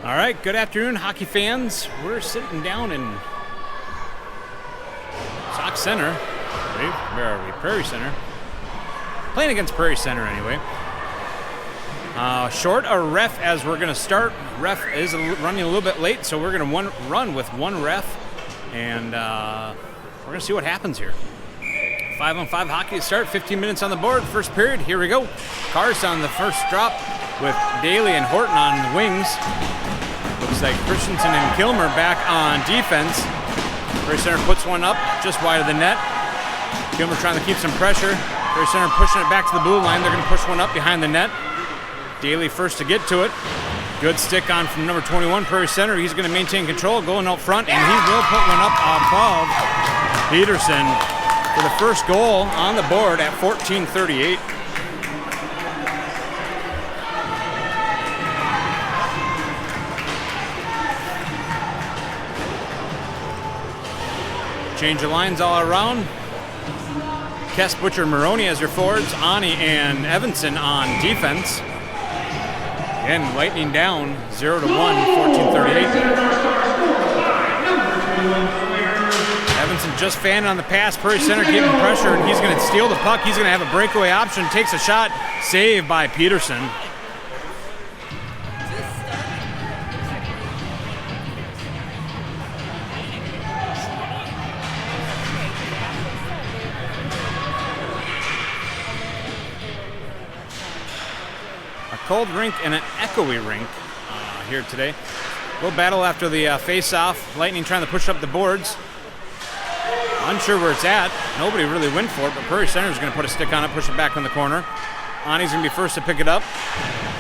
All right, good afternoon, hockey fans. We're sitting down in Sauk Center. Where are we? Prairie Centre. Playing against Prairie Centre anyway. Short a ref as we're going to start. Ref is running a little bit late, so we're going to run with one ref, and we're going to see what happens here. 5-on-5 hockey to start, 15 minutes on the board. First period, here we go. Carr's on the first drop with Daly and Horton on the wings. Looks like Christensen and Kilmer back on defense. Prairie Centre puts one up just wide of the net. Kilmer trying to keep some pressure. Prairie Centre pushing it back to the blue line. They're going to push one up behind the net. Daly first to get to it. Good stick on from number 21, Prairie Centre. He's going to maintain control, going out front, and he will put one up above Peterson for the first goal on the board at 14:38. Change of lines all around. Kess, Butcher, and Maroney as your forwards. Ani and Evanson on defense. Again, Lightning down 0-1, 14:38. Evanson just fanning on the pass. Prairie Centre getting pressure, and he's going to steal the puck. He's going to have a breakaway option. Takes a shot. Saved by Peterson. Cold rink and an echoey rink here today. We'll battle after the face-off. Lightning trying to push up the boards. Unsure where it's at. Nobody really went for it, but Prairie Centre is going to put a stick on it, push it back in the corner. Ani's going to be first to pick it up.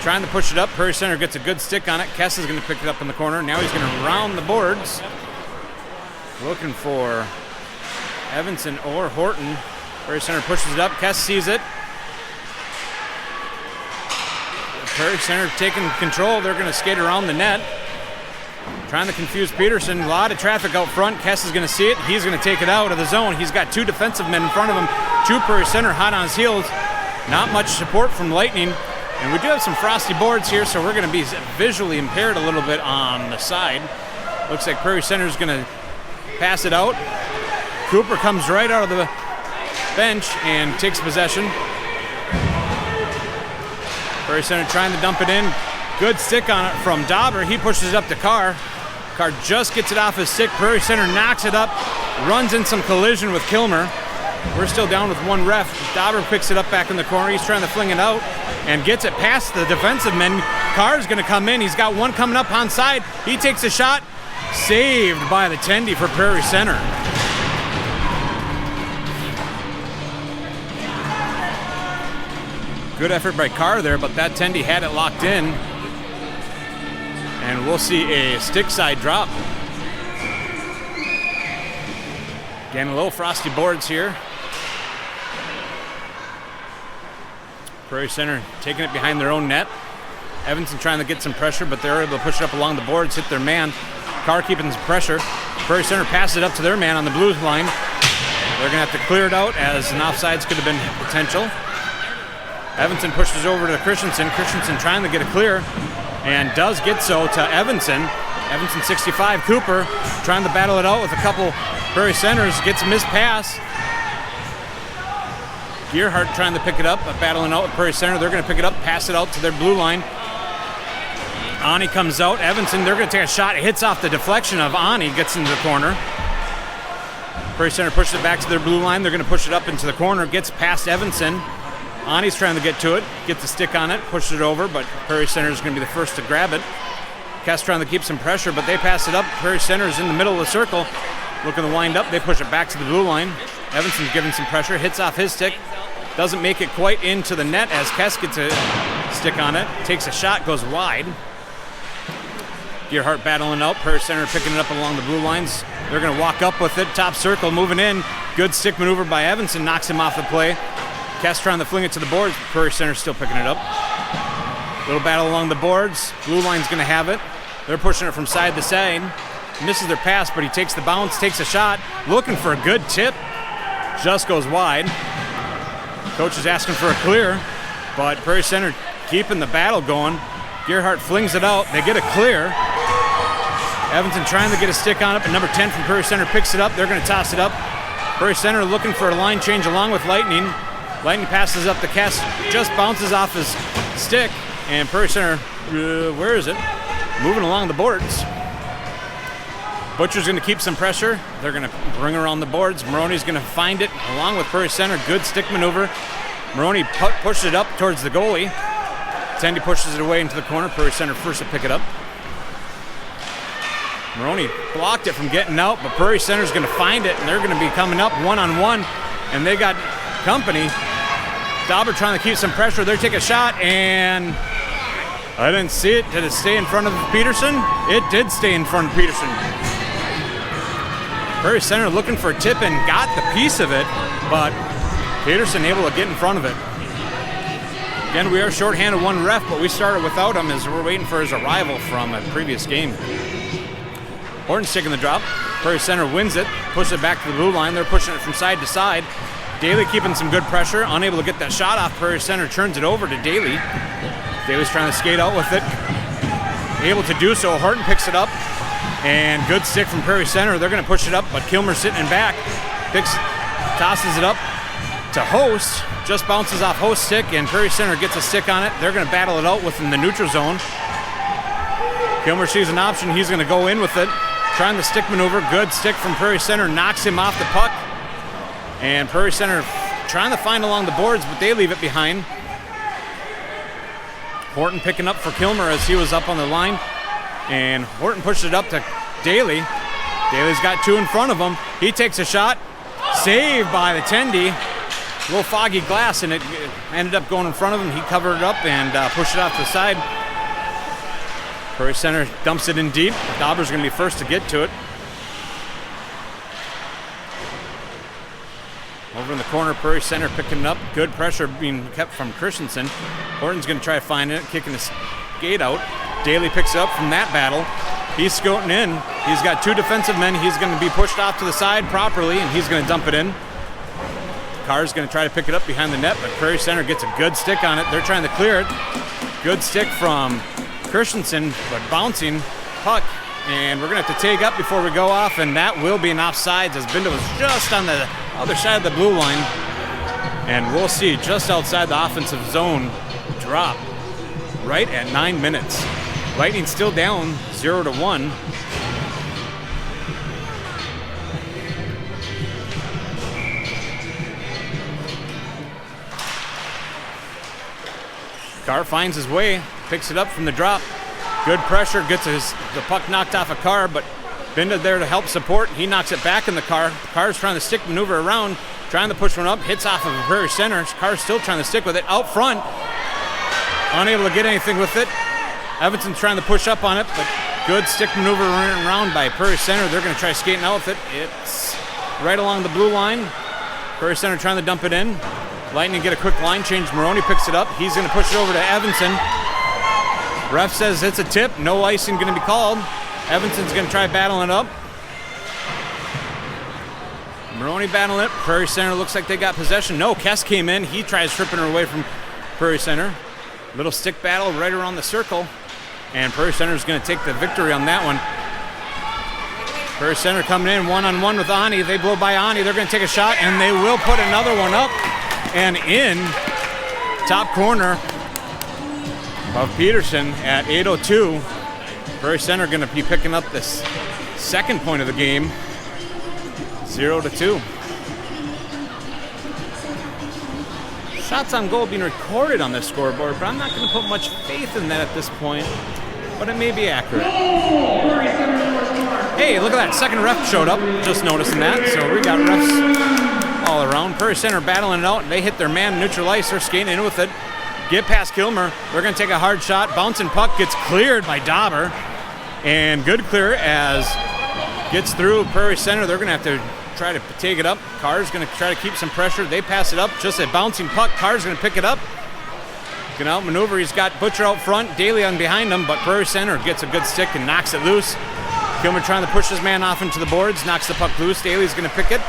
Trying to push it up. Prairie Centre gets a good stick on it. Kess is going to pick it up in the corner. Now he's going to round the boards. Looking for Evanson or Horton. Prairie Centre pushes it up. Kess sees it. Prairie Centre taking control. They're going to skate around the net. Trying to confuse Peterson. A lot of traffic out front. Kess is going to see it. He's going to take it out of the zone. He's got two defensive men in front of him. Two Prairie Centre hot on his heels. Not much support from Lightning. And we do have some frosty boards here, so we're going to be visually impaired a little bit on the side. Looks like Prairie Centre is going to pass it out. Cooper comes right out of the bench and takes possession. Prairie Centre trying to dump it in. Good stick on it from Dauber. He pushes it up to Carr. Carr just gets it off his stick. Prairie Centre knocks it up, runs in some collision with Kilmer. We're still down with one ref. Dauber picks it up back in the corner. He's trying to fling it out and gets it past the defensive men. Carr's going to come in. He's got one coming up on side. He takes a shot. Saved by the tendy for Prairie Centre. Good effort by Carr there, but that tendy had it locked in. And we'll see a stick side drop. Again, a little frosty boards here. Prairie Centre taking it behind their own net. Evanson trying to get some pressure, but they're able to push it up along the boards, hit their man. Carr keeping some pressure. Prairie Centre passes it up to their man on the blue line. They're going to have to clear it out as an offsides could have been potential. Evanson pushes over to Christensen. Christensen trying to get a clear and does get so to Evanson. Evanson 65. Cooper trying to battle it out with a couple Prairie Centers. Gets a missed pass. Gearhart trying to pick it up, but battling out with Prairie Centre. They're going to pick it up, pass it out to their blue line. Ani comes out. Evanson, they're going to take a shot. It hits off the deflection of Ani. Gets into the corner. Prairie Centre pushes it back to their blue line. They're going to push it up into the corner. Gets past Evanson. Ani's trying to get to it, get the stick on it, push it over, but Prairie Centre is going to be the first to grab it. Kess trying to keep some pressure, but they pass it up. Prairie Centre is in the middle of the circle, looking to wind up. They push it back to the blue line. Evanson's giving some pressure, hits off his stick, doesn't make it quite into the net as Kess gets a stick on it, takes a shot, goes wide. Gearhart battling out, Prairie Centre picking it up along the blue lines. They're going to walk up with it, top circle, moving in. Good stick maneuver by Evanson, knocks him off the play. Kess trying to fling it to the boards. Prairie Centre still picking it up. Little battle along the boards. Blue line's going to have it. They're pushing it from side to side. Misses their pass, but he takes the bounce, takes a shot. Looking for a good tip. Just goes wide. Coach is asking for a clear, but Prairie Centre keeping the battle going. Gearhart flings it out. They get a clear. Evanston trying to get a stick on it, but number 10 from Prairie Centre picks it up. They're going to toss it up. Prairie Centre looking for a line change along with Lightning. Lightning passes up the cast, just bounces off his stick, and Prairie Centre, where is it? Moving along the boards. Butcher's going to keep some pressure. They're going to bring around the boards. Maroney's going to find it along with Prairie Centre. Good stick maneuver. Maroney pushes it up towards the goalie. Tendy pushes it away into the corner. Prairie Centre first to pick it up. Maroney blocked it from getting out, but Prairie Centre's going to find it, and they're going to be coming up one-on-one, and they got company. Dauber trying to keep some pressure. They take a shot, and I didn't see it. Did it stay in front of Peterson? It did stay in front of Peterson. Prairie Centre looking for a tip and got the piece of it, but Peterson able to get in front of it. Again, we are shorthanded one ref, but we started without him as we're waiting for his arrival from a previous game. Horton's taking the drop. Prairie Centre wins it, pushes it back to the blue line. They're pushing it from side to side. Daly keeping some good pressure, unable to get that shot off. Prairie Centre turns it over to Daly. Daly's trying to skate out with it. Able to do so. Horton picks it up, and good stick from Prairie Centre. They're going to push it up, but Kilmer's sitting in back. Tosses it up to Host. Just bounces off Host's stick, and Prairie Centre gets a stick on it. They're going to battle it out within the neutral zone. Kilmer sees an option. He's going to go in with it. Trying the stick maneuver. Good stick from Prairie Centre. Knocks him off the puck. And Prairie Centre trying to find along the boards, but they leave it behind. Horton picking up for Kilmer as he was up on the line. And Horton pushes it up to Daly. Daly's got two in front of him. He takes a shot. Saved by the Tendy. A little foggy glass, and it ended up going in front of him. He covered it up and pushed it off to the side. Prairie Centre dumps it in deep. Dauber's going to be first to get to it. Over in the corner, Prairie Centre picking it up. Good pressure being kept from Christensen. Horton's going to try to find it, kicking his skate out. Daly picks it up from that battle. He's scooting in. He's got two defensive men. He's going to be pushed off to the side properly, and he's going to dump it in. Carr's going to try to pick it up behind the net, but Prairie Centre gets a good stick on it. They're trying to clear it. Good stick from Christensen, but bouncing puck, and we're going to have to take up before we go off, and that will be an offsides as Bindo was just on the other side of the blue line, and we'll see just outside the offensive zone drop right at 9 minutes. Lightning still down 0-1. Carr finds his way, picks it up from the drop. Good pressure, gets the puck knocked off of Carr, but Binda there to help support. He knocks it back in the Carr. Carr's trying to stick maneuver around, trying to push one up, hits off of a Prairie Centre. Carr's still trying to stick with it out front. Unable to get anything with it. Evanston's trying to push up on it, but good stick maneuver running around by Prairie Centre. They're going to try skating out with it. It's right along the blue line. Prairie Centre trying to dump it in. Lightning get a quick line change. Maroney picks it up. He's going to push it over to Evanston. Ref says it's a tip. No icing going to be called. Evanston's going to try battling it up. Maroney battling it. Prairie Centre looks like they got possession. No, Kess came in. He tries stripping her away from Prairie Centre. Little stick battle right around the circle. And Prairie Centre is going to take the victory on that one. Prairie Centre coming in one-on-one with Ani. They blow by Ani. They're going to take a shot, and they will put another one up and in. Top corner of Peterson at 8:02. Prairie Centre going to be picking up this second point of the game. 0-2. Shots on goal being recorded on this scoreboard, but I'm not going to put much faith in that at this point. But it may be accurate. Hey, look at that. Second ref showed up. Just noticing that. So we got refs all around. Prairie Centre battling it out. They hit their man neutral ice. They're skating in with it. Get past Kilmer. They're going to take a hard shot. Bouncing puck gets cleared by Dauber. And good clear as gets through Prairie Centre. They're going to have to try to take it up. Carr's going to try to keep some pressure. They pass it up. Just a bouncing puck. Carr's going to pick it up. Going to outmaneuver. He's got Butcher out front. Daly on behind him, but Prairie Centre gets a good stick and knocks it loose. Kilmer trying to push his man off into the boards. Knocks the puck loose. Daly's going to pick it.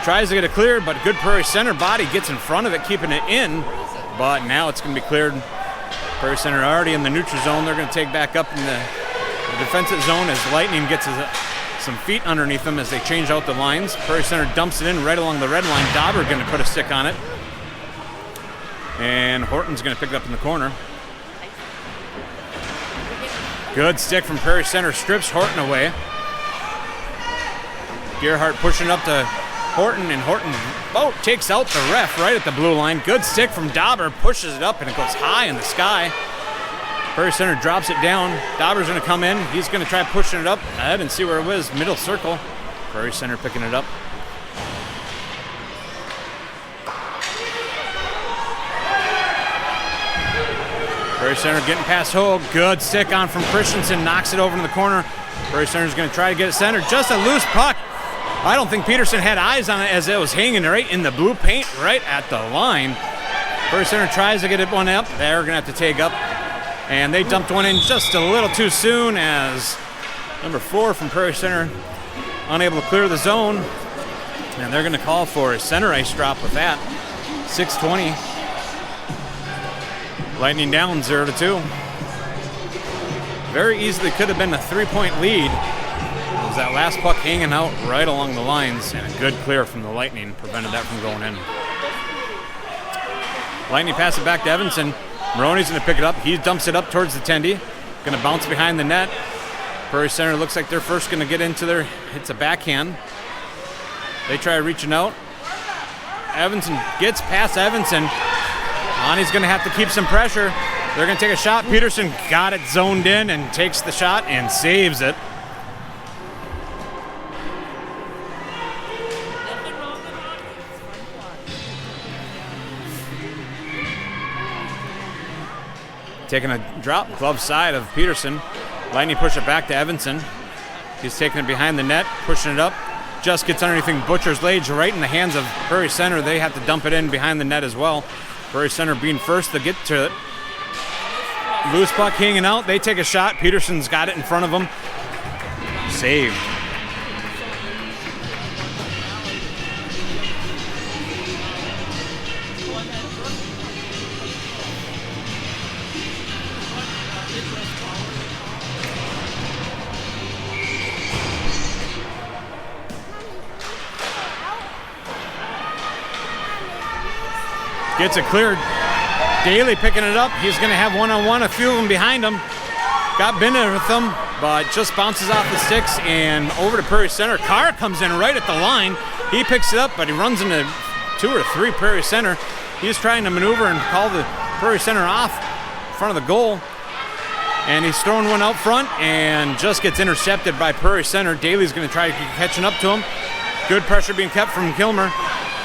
Tries to get it cleared, but good Prairie Centre body gets in front of it, keeping it in. But now it's going to be cleared. Prairie Centre already in the neutral zone. They're going to take back up in the the defensive zone as Lightning gets some feet underneath them as they change out the lines. Prairie Centre dumps it in right along the red line. Dauber going to put a stick on it. And Horton's going to pick it up in the corner. Good stick from Prairie Centre, strips Horton away. Gerhardt pushing up to Horton, and Horton takes out the ref right at the blue line. Good stick from Dauber, pushes it up, and it goes high in the sky. Prairie Centre drops it down. Dauber's going to come in. He's going to try pushing it up ahead and see where it was. Middle circle. Prairie Centre picking it up. Prairie Centre getting past Hogue. Good stick on from Christensen. Knocks it over in the corner. Prairie Centre's going to try to get it centered. Just a loose puck. I don't think Peterson had eyes on it as it was hanging right in the blue paint right at the line. Prairie Centre tries to get it one up. They're going to have to take up. And they dumped one in just a little too soon as number 4 from Prairie Centre unable to clear the zone. And they're going to call for a center ice drop with that. 6:20. Lightning down 0-2. Very easily could have been a 3-point lead. It was that last puck hanging out right along the lines, and a good clear from the Lightning prevented that from going in. Lightning pass it back to Evanson. Maroney's going to pick it up. He dumps it up towards the tendy. Going to bounce behind the net. Prairie Centre looks like they're first going to get into their, it's a backhand. They try reaching out. Evanson gets past Evanson. Lonnie's going to have to keep some pressure. They're going to take a shot. Peterson got it zoned in and takes the shot and saves it. Taking a drop, glove side of Peterson. Lightning push it back to Evanson. He's taking it behind the net, pushing it up. Just gets underneath and Butcher's Lage right in the hands of Prairie Centre. They have to dump it in behind the net as well. Prairie Centre being first to get to it. Loose puck hanging out. They take a shot. Peterson's got it in front of them. Saved. Gets it cleared. Daly picking it up. He's going to have one-on-one, a few of them behind him. Got Bennett with them, but just bounces off the sticks and over to Prairie Centre. Carr comes in right at the line. He picks it up, but he runs into 2 or 3 Prairie Centre. He's trying to maneuver and call the Prairie Centre off in front of the goal. And he's throwing one out front and just gets intercepted by Prairie Centre. Daly's going to try catching up to him. Good pressure being kept from Kilmer.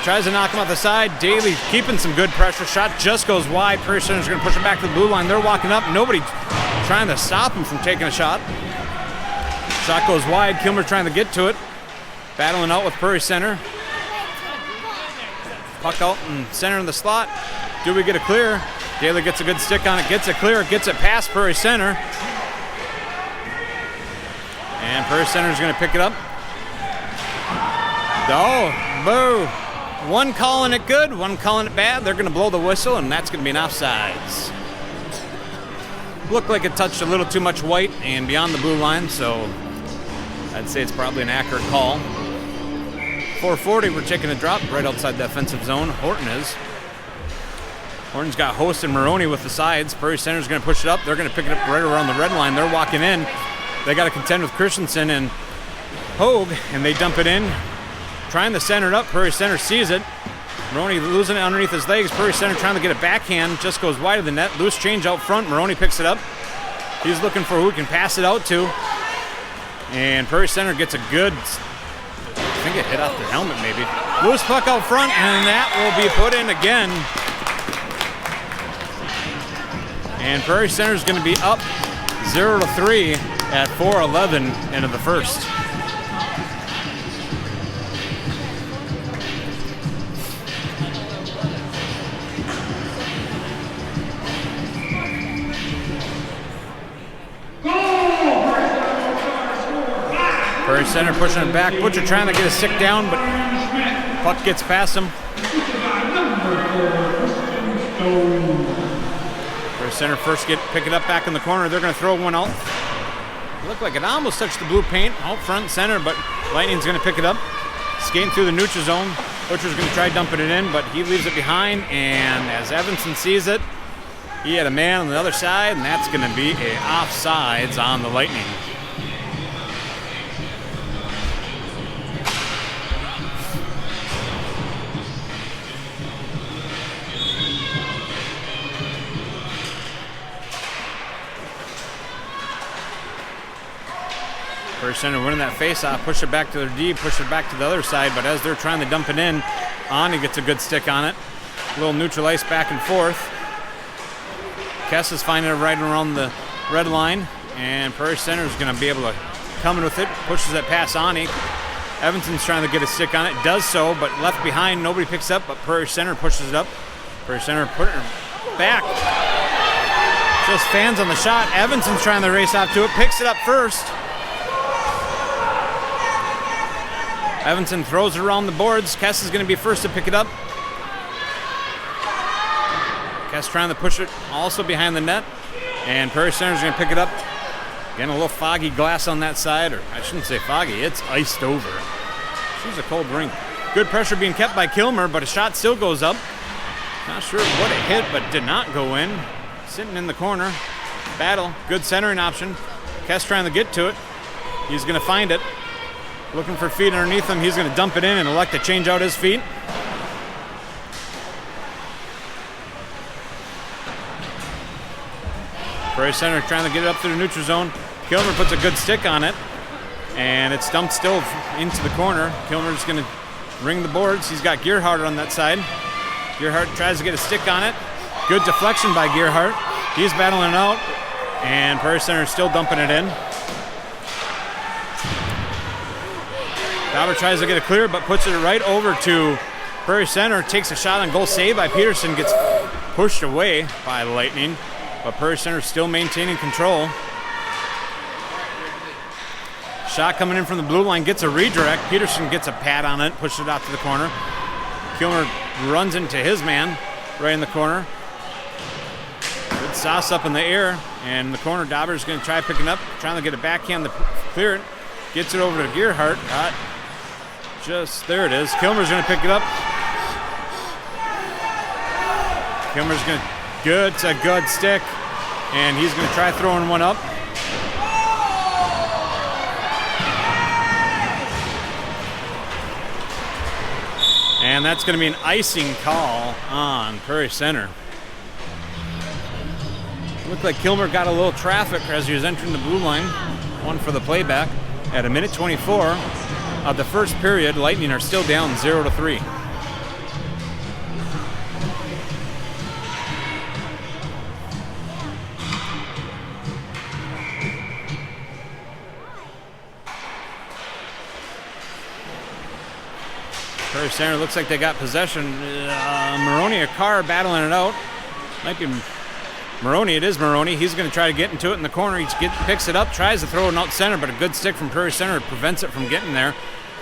Tries to knock him off the side. Daly keeping some good pressure. Shot just goes wide. Prairie Centre's going to push it back to the blue line. They're walking up. Nobody trying to stop him from taking a shot. Shot goes wide. Kilmer trying to get to it. Battling out with Prairie Centre. Puck out in center in the slot. Do we get a clear? Daly gets a good stick on it. Gets it clear. Gets it past Prairie Centre. And Prairie Centre's going to pick it up. Oh, boo. One calling it good, one calling it bad. They're going to blow the whistle, and that's going to be an offsides. Looked like it touched a little too much white and beyond the blue line, so I'd say it's probably an accurate call. 4:40, we're taking a drop right outside the offensive zone. Horton is. Horton's got Host and Maroney with the sides. Prairie Centre's going to push it up. They're going to pick it up right around the red line. They're walking in. They got to contend with Christensen and Hogue, and they dump it in. Trying to center it up. Prairie Centre sees it. Maroney losing it underneath his legs. Prairie Centre trying to get a backhand. Just goes wide of the net. Loose change out front. Maroney picks it up. He's looking for who he can pass it out to. And Prairie Centre gets a good, I think it hit off their helmet maybe. Loose puck out front, and that will be put in again. And Prairie Centre is going to be up 0-3 at 4:11 into the first. Prairie Centre pushing it back. Butcher trying to get a stick down, but puck gets past him. Prairie Centre first pick it up back in the corner. They're going to throw one out. looked like it almost touched the blue paint out front and center, but Lightning's going to pick it up. Skating through the neutral zone. Butcher's going to try dumping it in, but he leaves it behind, and as Evanson sees it, he had a man on the other side, and that's going to be a offsides on the Lightning. Prairie Centre winning that face-off, push it back to their D, push it back to the other side, but as they're trying to dump it in, Ani gets a good stick on it. A little neutral ice back and forth. Kess is finding it right around the red line, and Prairie Centre is going to be able to come in with it, pushes it past Ani. Evanson's trying to get a stick on it, does so, but left behind, nobody picks up, but Prairie Centre pushes it up. Prairie Centre put it back. Just fans on the shot. Evanson's trying to race out to it, picks it up first. Evanson throws it around the boards. Kess is going to be first to pick it up. Kess trying to push it also behind the net. And Prairie Centre is going to pick it up. Again, a little foggy glass on that side. Or I shouldn't say foggy. It's iced over. She's a cold rink. Good pressure being kept by Kilmer, but a shot still goes up. Not sure what it hit, but did not go in. Sitting in the corner. Battle. Good centering option. Kess trying to get to it. He's going to find it. Looking for feet underneath him. He's going to dump it in and elect to change out his feet. Prairie Centre trying to get it up through the neutral zone. Kilmer puts a good stick on it, and it's dumped still into the corner. Kilmer's going to ring the boards. He's got Gearhart on that side. Gearhart tries to get a stick on it. Good deflection by Gearhart. He's battling out, and Prairie Centre is still dumping it in. Dauber tries to get it clear, but puts it right over to Prairie Centre. Takes a shot on goal, saved by Peterson. Gets pushed away by the Lightning, but Prairie Centre still maintaining control. Shot coming in from the blue line, gets a redirect. Peterson gets a pad on it, pushes it out to the corner. Kilmer runs into his man right in the corner. Good sauce up in the air, and in the corner, Dauber's going to try picking up, trying to get a backhand to clear it. Gets it over to Gearhart. Just there it is. Kilmer's going to pick it up. Kilmer's going to good. It's a good stick, and he's going to try throwing one up. And that's going to be an icing call on Prairie Centre. Looked like Kilmer got a little traffic as he was entering the blue line. One for the playback. At a minute 24 of the first period, Lightning are still down 0-3. Prairie Centre looks like they got possession. Maroney or Carr battling it out. Might be Maroney. It is Maroney. He's going to try to get into it in the corner. He picks it up, tries to throw it out center, but a good stick from Prairie Centre prevents it from getting there.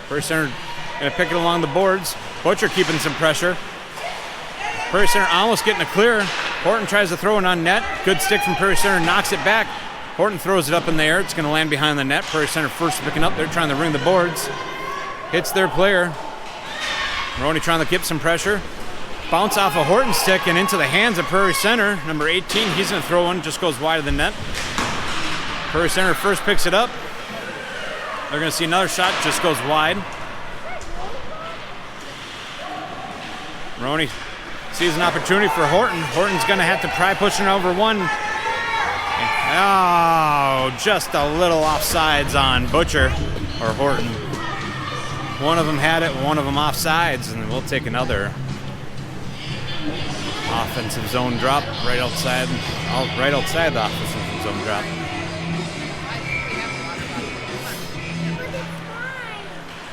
Prairie Centre going to pick it along the boards. Butcher keeping some pressure. Prairie Centre almost getting a clear. Horton tries to throw it on net. Good stick from Prairie Centre, knocks it back. Horton throws it up in the air. It's going to land behind the net. Prairie Centre first picking up. They're trying to ring the boards. Hits their player. Maroney trying to keep some pressure. Bounce off a Horton stick and into the hands of Prairie Centre. Number 18, he's going to throw one, just goes wide of the net. Prairie Centre first picks it up. They're going to see another shot, just goes wide. Maroney sees an opportunity for Horton. Horton's going to have to try pushing over one. Oh, just a little offsides on Butcher or Horton. One of them had it, one of them offsides, and we'll take another offensive zone drop right outside the offensive zone drop.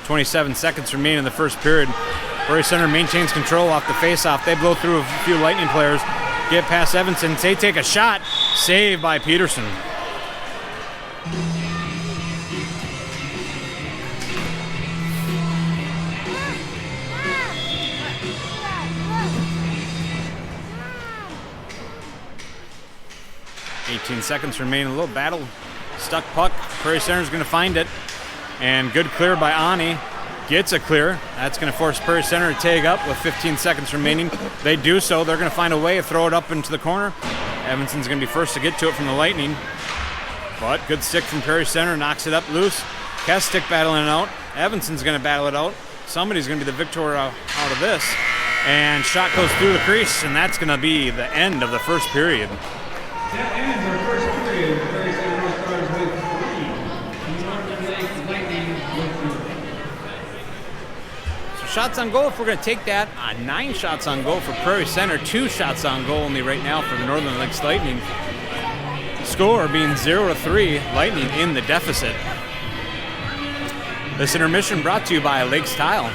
.27 seconds remain in the first period. Prairie Centre maintains control off the faceoff. They blow through a few Lightning players, get past Evanson. They take a shot, saved by Peterson. .18 seconds remain. A little battle Stuck puck. Prairie Center's going to find it. And good clear by Ani. Gets a clear. That's going to force Prairie Centre to tag up with 15 seconds remaining. They do so. They're going to find a way to throw it up into the corner. Evanson's going to be first to get to it from the Lightning. But good stick from Prairie Centre. Knocks it up loose. Kestic battling it out. Evanson's going to battle it out. Somebody's going to be the victor out of this. And shot goes through the crease, and that's going to be the end of the first period. That ends our first period. Prairie Centre Stars with 3. Lightning with 2. So shots on goal, if we're going to take that, 9 shots on goal for Prairie Centre, 2 shots on goal only right now for the Northern Lakes Lightning. Score being 0-3, Lightning in the deficit. This intermission brought to you by Lakes Tile.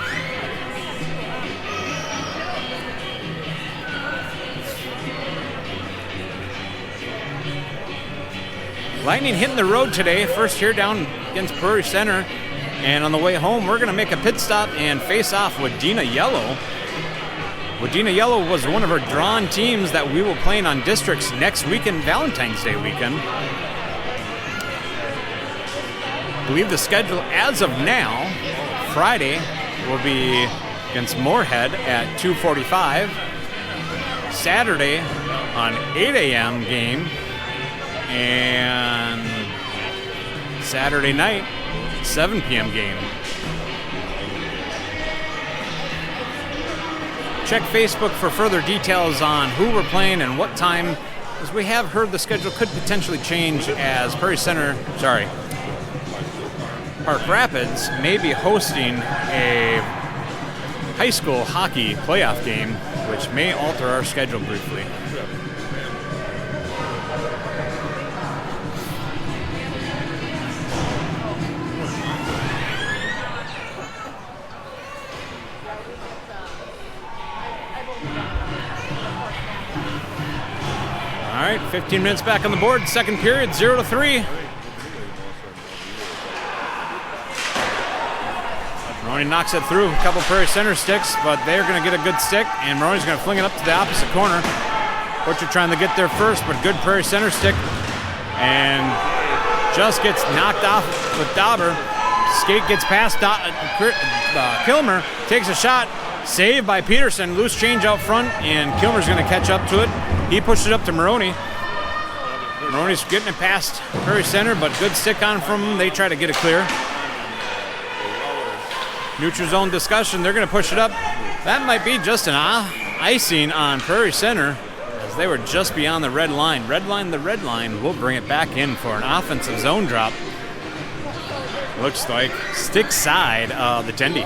Lightning hitting the road today, first here down against Prairie Centre. And on the way home, we're going to make a pit stop and face off with Wadena Yellow. Wadena Yellow was one of our drawn teams that we will play on districts next weekend, Valentine's Day weekend. I believe the schedule as of now, Friday will be against Moorhead at 2:45. Saturday on 8 a.m. game. And Saturday night, 7 p.m. game. Check Facebook for further details on who we're playing and what time, as we have heard the schedule could potentially change as Park Rapids may be hosting a high school hockey playoff game, which may alter our schedule briefly. All right, 15 minutes back on the board. Second period, 0-3. Maroney knocks it through a couple Prairie Centre sticks, but they're going to get a good stick, and Maroney's going to fling it up to the opposite corner. Butcher trying to get there first, but good Prairie Centre stick, and just gets knocked off with Dauber. Skate gets past Kilmer, takes a shot. Saved by Peterson, loose change out front, and Kilmer's going to catch up to it. He pushed it up to Maroney. Maroney's getting it past Prairie Centre, but good stick on from him. They try to get it clear. Neutral zone discussion, they're going to push it up. That might be just an icing on Prairie Centre, as they were just beyond the red line. Red line will bring it back in for an offensive zone drop. Looks like stick side of the Tendy.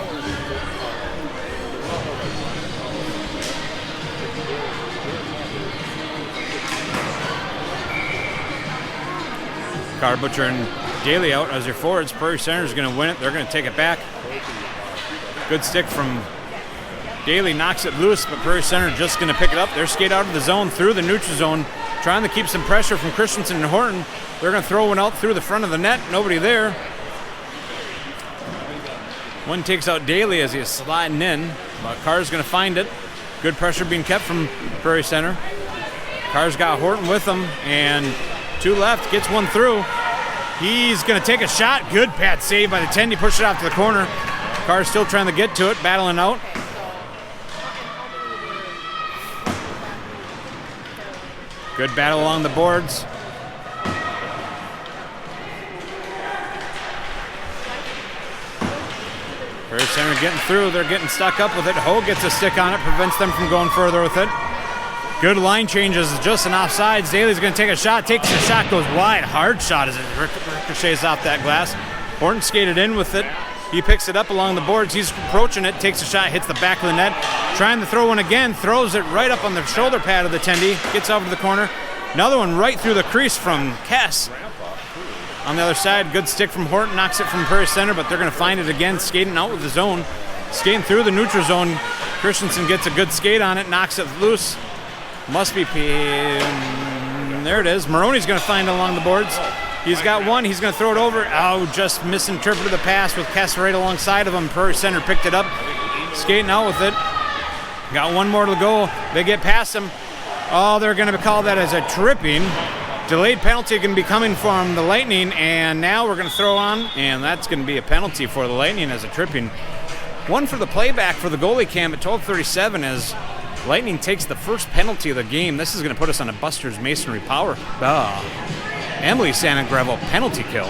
Carr, Butcher, and Daly out as your forwards. Prairie Centre is going to win it. They're going to take it back. Good stick from Daly, knocks it loose, but Prairie Centre just going to pick it up. They're skate out of the zone through the neutral zone, trying to keep some pressure from Christensen and Horton. They're going to throw one out through the front of the net. Nobody there. One takes out Daly as he's sliding in, but Carr's going to find it. Good pressure being kept from Prairie Centre. Carr's got Horton with him, and 2 left, gets one through. He's going to take a shot. Good pad save by the Tendy, push it out to the corner. Carr's still trying to get to it, battling out. Good battle along the boards. Prairie Centre getting through. They're getting stuck up with it. Ho gets a stick on it, prevents them from going further with it. Good line changes, just an offsides. Daly's going to take a shot, takes a shot, goes wide. Hard shot as it ricochets off that glass. Horton skated in with it. He picks it up along the boards. He's approaching it, takes a shot, hits the back of the net. Trying to throw one again, throws it right up on the shoulder pad of the Tendy. Gets over to the corner. Another one right through the crease from Kess. On the other side, good stick from Horton, knocks it from Prairie Centre, but they're going to find it again, skating out with the zone. Skating through the neutral zone. Christensen gets a good skate on it, knocks it loose. Must be there it is. Maroney's going to find it along the boards. He's got one. He's going to throw it over. Oh, just misinterpreted the pass with Kess right alongside of him. Prairie Centre picked it up. Skating out with it. Got one more to go. They get past him. Oh, they're going to call that as a tripping. Delayed penalty going to be coming from the Lightning, and now we're going to throw on, and that's going to be a penalty for the Lightning as a tripping. One for the playback for the goalie cam at 12:37 as Lightning takes the first penalty of the game. This is going to put us on a Buster's Masonry Power. Emily Santagrevo penalty kill.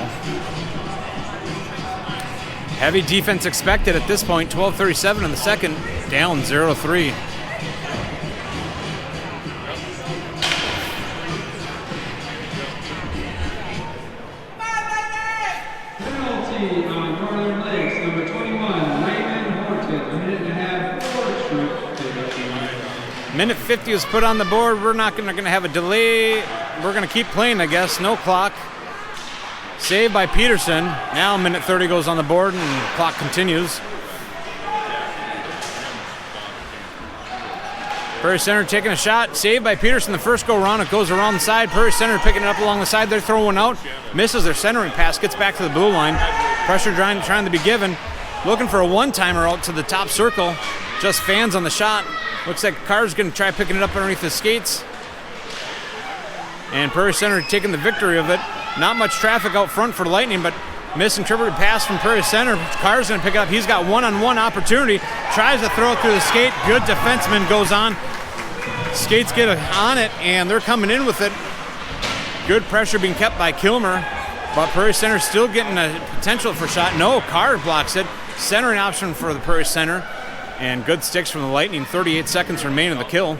Heavy defense expected at this point. 12:37 in the second, down 0-3. Penalty on Northern Lakes, number 21, Raymond Horton. A minute and a half, 4 Minute 50 is put on the board. We're not going to have a delay. We're going to keep playing, I guess. No clock. Saved by Peterson. Now minute 30 goes on the board and the clock continues. Prairie Centre taking a shot. Saved by Peterson. The first go around. It goes around the side. Prairie Centre picking it up along the side. They're throwing one out. Misses their centering pass. Gets back to the blue line. Pressure trying to be given. Looking for a one-timer out to the top circle. Just fans on the shot. Looks like Carr's going to try picking it up underneath his skates. And Prairie Centre taking the victory of it. Not much traffic out front for Lightning, but misinterpreted pass from Prairie Centre. Carr's going to pick it up. He's got one-on-one opportunity. Tries to throw it through the skate. Good defenseman goes on. Skates get on it, and they're coming in with it. Good pressure being kept by Kilmer, but Prairie Centre still getting a potential for shot. No, Carr blocks it. Centering option for the Prairie Centre, and good sticks from the Lightning. 38 seconds remain in the kill.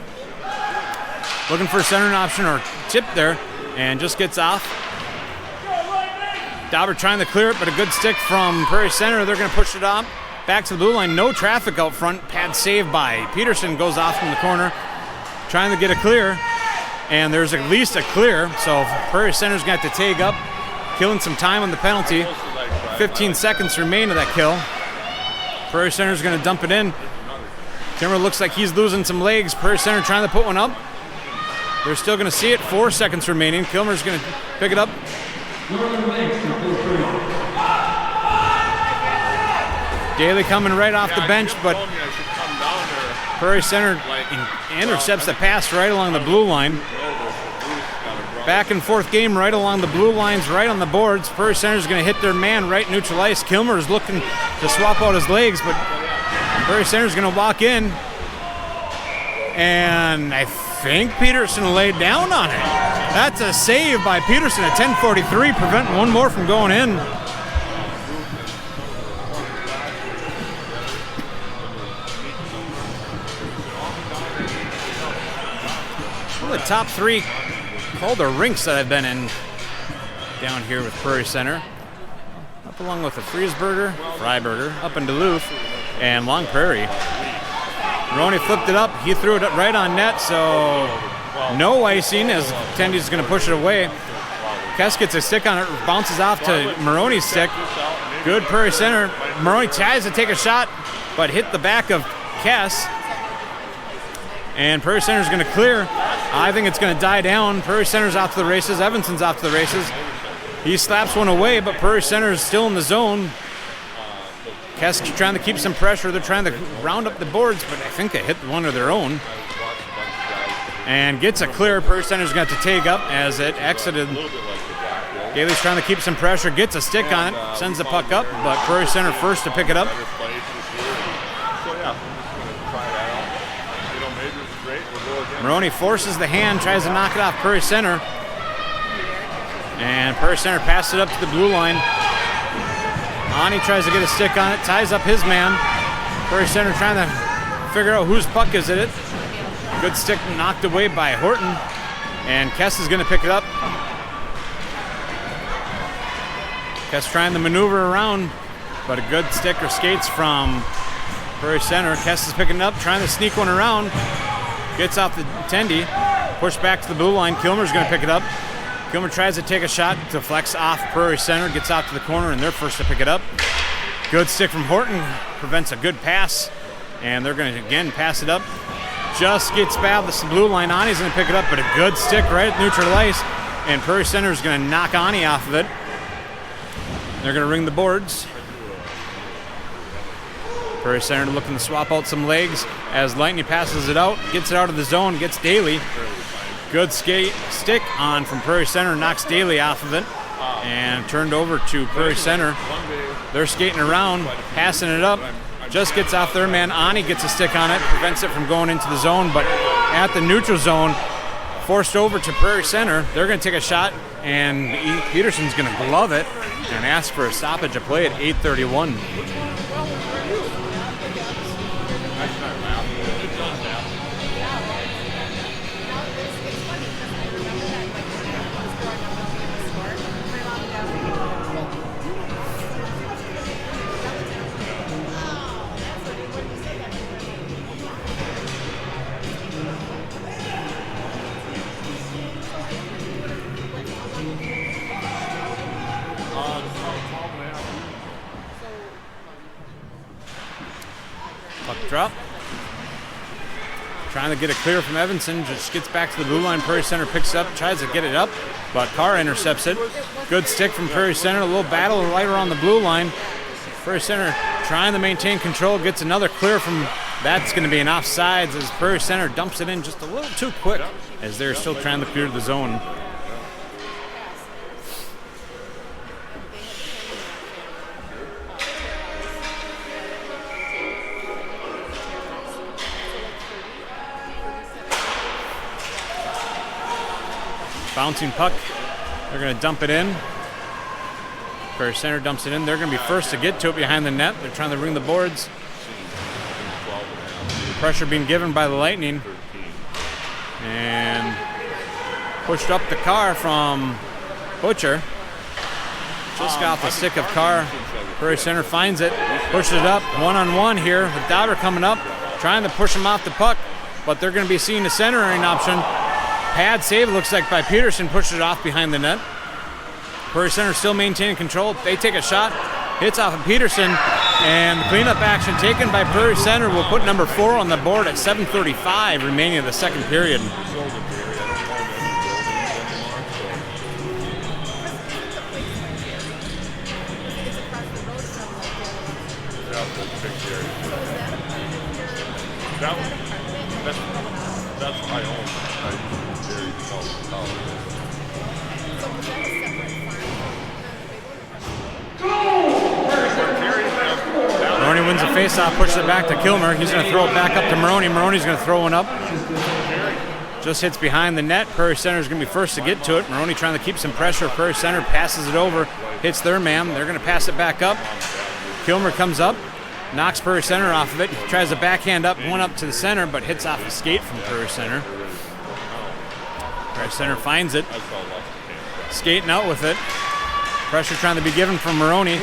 Looking for a centering option or tip there, and just gets off. Dauber trying to clear it, but a good stick from Prairie Centre. They're going to push it up. Back to the blue line. No traffic out front. Pad saved by Peterson. Goes off from the corner. Trying to get a clear. And there's at least a clear. So Prairie Centre's going to have to tag up. Killing some time on the penalty. 15 seconds remain of that kill. Prairie Centre's going to dump it in. Timmer looks like he's losing some legs. Prairie Centre trying to put one up. They're still going to see it. 4 seconds remaining. Kilmer's going to pick it up. Daly coming right off the bench, but Prairie Centre intercepts the pass right along the blue line. Back and forth game right along the blue lines, right on the boards. Prairie Centre's going to hit their man right neutral ice. Kilmer is looking to swap out his legs, but Prairie Centre's going to walk in. And I think Peterson laid down on it. That's a save by Peterson at 10:43, preventing one more from going in. One of the top 3 Calder rinks that I've been in down here with Prairie Centre. Up along with the Freiburger, up in Duluth, and Long Prairie. Roney flipped it up. He threw it right on net, so no icing as Tendy's going to push it away. Kess gets a stick on it, bounces off to Maroney's stick. Good Prairie Centre. Maroney tries to take a shot, but hit the back of Kess. And Prairie Centre's going to clear. I think it's going to die down. Prairie Centre's off to the races. Evanson's off to the races. He slaps one away, but Prairie Centre's still in the zone. Kess trying to keep some pressure. They're trying to round up the boards, but I think they hit one of their own. And gets a clear. Prairie Centre's got to tag up as it exited. Daly's trying to keep some pressure. Gets a stick on it. Sends the puck up, but Prairie Centre first to pick it up. Maroney forces the hand, tries to knock it off Prairie Centre. And Prairie Centre passes it up to the blue line. Ani tries to get a stick on it, ties up his man. Prairie Centre trying to figure out whose puck is it. Good stick knocked away by Horton. And Kess is going to pick it up. Kess trying to maneuver around, but a good stick or skates from Prairie Centre. Kess is picking it up, trying to sneak one around. Gets off the Tendy, pushed back to the blue line. Kilmer's going to pick it up. Kilmer tries to take a shot, deflects off Prairie Centre, gets out to the corner, and they're first to pick it up. Good stick from Horton, prevents a good pass, and they're going to again pass it up. Just gets fouled. This blue line. Ani's going to pick it up, but a good stick right at neutral ice, and Prairie Centre is going to knock Ani off of it. They're going to ring the boards. Prairie Centre looking to swap out some legs as Lightning passes it out, gets it out of the zone, gets Daly. Good stick on from Prairie Centre, knocks Daly off of it, and turned over to Prairie Centre. They're skating around, passing it up. Just gets off their man. Ani gets a stick on it, prevents it from going into the zone, but at the neutral zone, forced over to Prairie Centre. They're going to take a shot, and Peterson's going to glove it and ask for a stoppage of play at 8:31. Puck drop. Trying to get it clear from Evanson. Just gets back to the blue line. Prairie Centre picks it up, tries to get it up, but Carr intercepts it. Good stick from Prairie Centre. A little battle right around the blue line. Prairie Centre trying to maintain control. Gets another clear from. That's going to be an offsides as Prairie Centre dumps it in just a little too quick as they're still trying to clear the zone. Bouncing puck. They're going to dump it in. Prairie Centre dumps it in. They're going to be first to get to it behind the net. They're trying to ring the boards. Pressure being given by the Lightning. And pushed up the Carr from Butcher. Just got the stick of Carr. Prairie Centre finds it. Pushes it up. One-on-one here with Dowder coming up. Trying to push him off the puck. But they're going to be seeing the centering option. Pad save, looks like by Peterson, pushes it off behind the net. Prairie Centre still maintaining control. They take a shot, hits off of Peterson, and the cleanup action taken by Prairie Centre will put number 4 on the board at 7:35 remaining of the second period. That's my own. Maroney wins the faceoff, pushes it back to Kilmer. He's going to throw it back up to Maroney. Maroney's going to throw one up. Just hits behind the net. Prairie Centre is going to be first to get to it. Maroney trying to keep some pressure. Prairie Centre passes it over, hits their man. They're going to pass it back up. Kilmer comes up, knocks Prairie Centre off of it. He tries a backhand up, one up to the center, but hits off the skate from Prairie Centre. Prairie Centre finds it. Skating out with it. Pressure trying to be given from Maroney.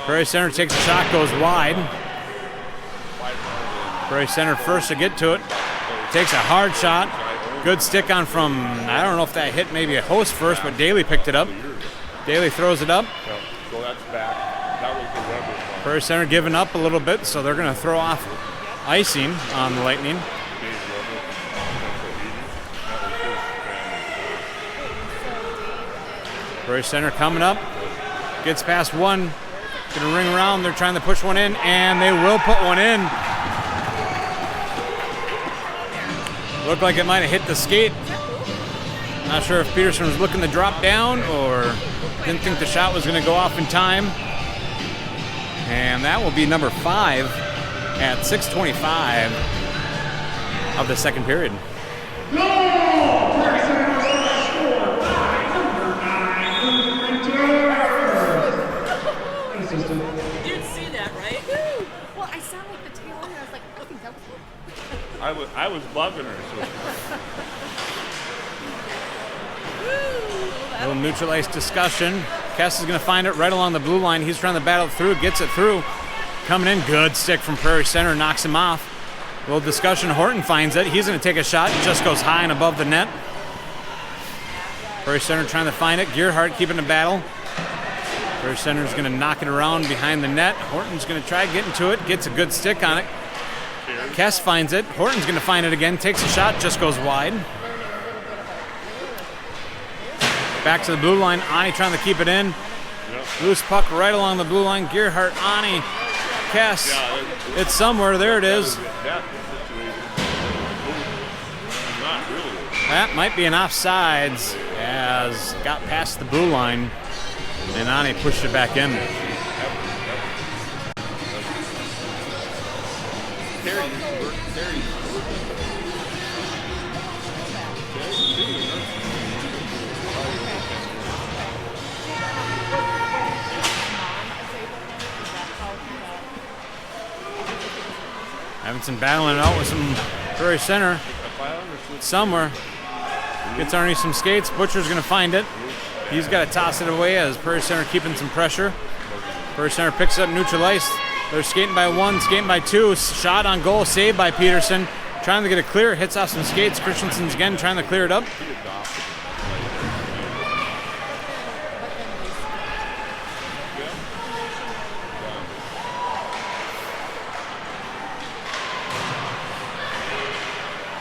Prairie Centre takes a shot, goes wide. Prairie Centre first to get to it. Takes a hard shot. Good stick on from, I don't know if that hit maybe a host first, but Daly picked it up. Daly throws it up. So that's back. That was the rubber. Prairie Centre giving up a little bit, so they're going to throw off icing on the Lightning. Prairie Centre coming up. Gets past one. Going to ring around. They're trying to push one in, and they will put one in. Looked like it might have hit the skate. Not sure if Peterson was looking to drop down or didn't think the shot was going to go off in time. And that will be number 5 at 6:25 of the second period. You didn't see that, right? Well, I sound like the tail end. I was like, I think that was I was loving her. A little neutral ice discussion. Kess is going to find it right along the blue line. He's trying to battle through, gets it through. Coming in, good stick from Prairie Centre, knocks him off. A little discussion, Horton finds it. He's going to take a shot, just goes high and above the net. Prairie Centre trying to find it. Gearhart keeping the battle. Prairie Centre is going to knock it around behind the net. Horton's going to try getting to it, gets a good stick on it. Kess finds it. Horton's going to find it again, takes a shot, just goes wide. Back to the blue line. Ani trying to keep it in. Loose puck right along the blue line. Gearhart, Ani Cass. It's somewhere. There it is. That situation. Not really. That might be an offsides as got past the blue line and Ani pushed it back in. Evanson battling it out with some Prairie Centre somewhere. Gets underneath some skates. Butcher's going to find it. He's got to toss it away as Prairie Centre keeping some pressure. Prairie Centre picks it up neutral ice. They're skating by one, skating by two. Shot on goal, saved by Peterson. Trying to get it clear, hits off some skates. Christensen's again trying to clear it up.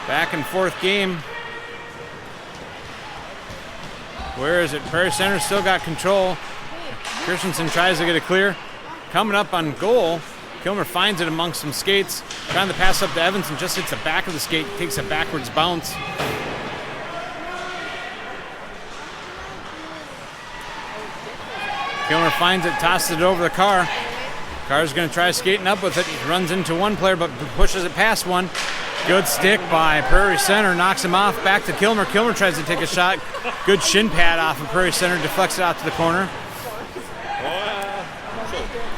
Back and forth game. Where is it? Prairie Centre still got control. Christensen tries to get it clear. Coming up on goal. Kilmer finds it amongst some skates. Trying to pass up to Evanson. Just hits the back of the skate. Takes a backwards bounce. Kilmer finds it. Tosses it over the Carr. Carr's going to try skating up with it. He runs into one player but pushes it past one. Good stick by Prairie Centre, knocks him off, back to Kilmer. Kilmer tries to take a shot. Good shin pad off of Prairie Centre, deflects it out to the corner.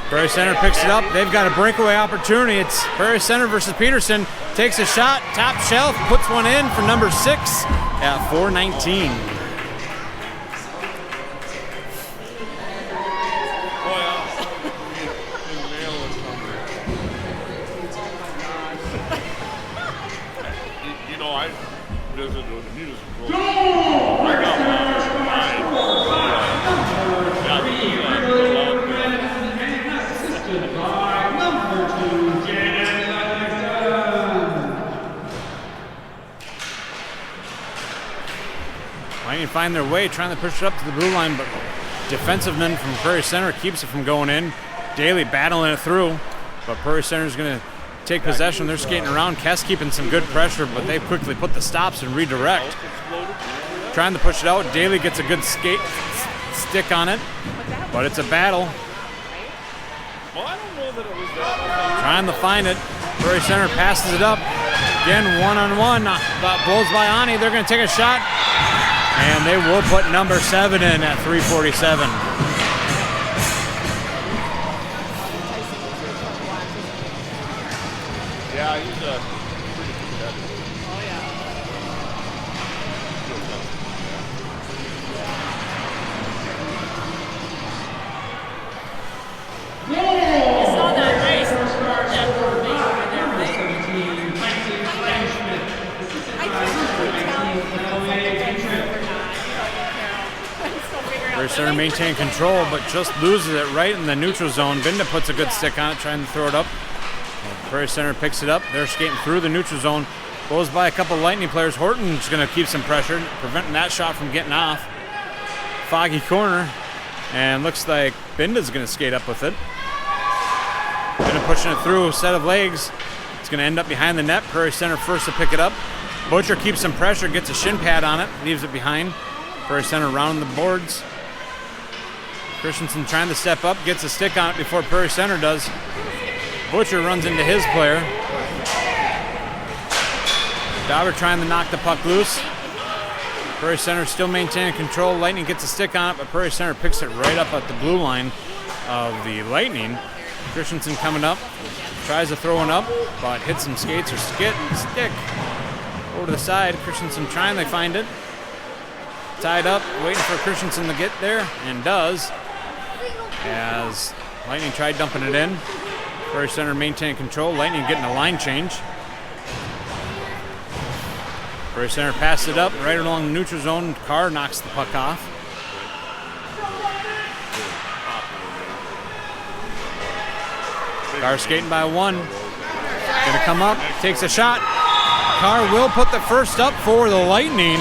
Prairie Centre picks it up. They've got a breakaway opportunity. It's Prairie Centre versus Peterson. Takes a shot, top shelf, puts one in for number 6 at 4:19. Find their way, trying to push it up to the blue line, but defensive men from Prairie Centre keeps it from going in. Daly battling it through, but Prairie Centre is going to take possession. They're skating around. Kess keeping some good pressure, but they quickly put the stops and redirect. Trying to push it out. Daly gets a good skate stick on it, but it's a battle. Trying to find it. Prairie Centre passes it up. Again, one-on-one. Blows by Ani. They're going to take a shot. And they will put number 7 in at 3:47. Yeah, he's pretty competitive. Oh, yeah. You saw that race. That poor baby right there, right? Tyson Kleinschmidt. I can't tell if it's Callaway Diedrich. Prairie Centre maintain control, but just loses it right in the neutral zone. Binda puts a good stick on it, trying to throw it up. Prairie Centre picks it up. They're skating through the neutral zone. Goes by a couple Lightning players. Horton's going to keep some pressure, preventing that shot from getting off. Foggy corner, and looks like Binda's going to skate up with it. Binda pushing it through, set of legs. It's going to end up behind the net. Prairie Centre first to pick it up. Butcher keeps some pressure, gets a shin pad on it, leaves it behind. Prairie Centre rounding the boards. Christensen trying to step up, gets a stick on it before Prairie Centre does. Butcher runs into his player. Dauber trying to knock the puck loose. Prairie Centre still maintaining control. Lightning gets a stick on it, but Prairie Centre picks it right up at the blue line of the Lightning. Christensen coming up, tries to throw one up, but hits some skates or stick over to the side. Christensen trying to find it. Tied up, waiting for Christensen to get there, and does. As Lightning tried dumping it in. Prairie Centre maintaining control. Lightning getting a line change. Prairie Centre passed it up right along the neutral zone. Carr knocks the puck off. Carr skating by one. Gonna come up, takes a shot. Carr will put the first up for the Lightning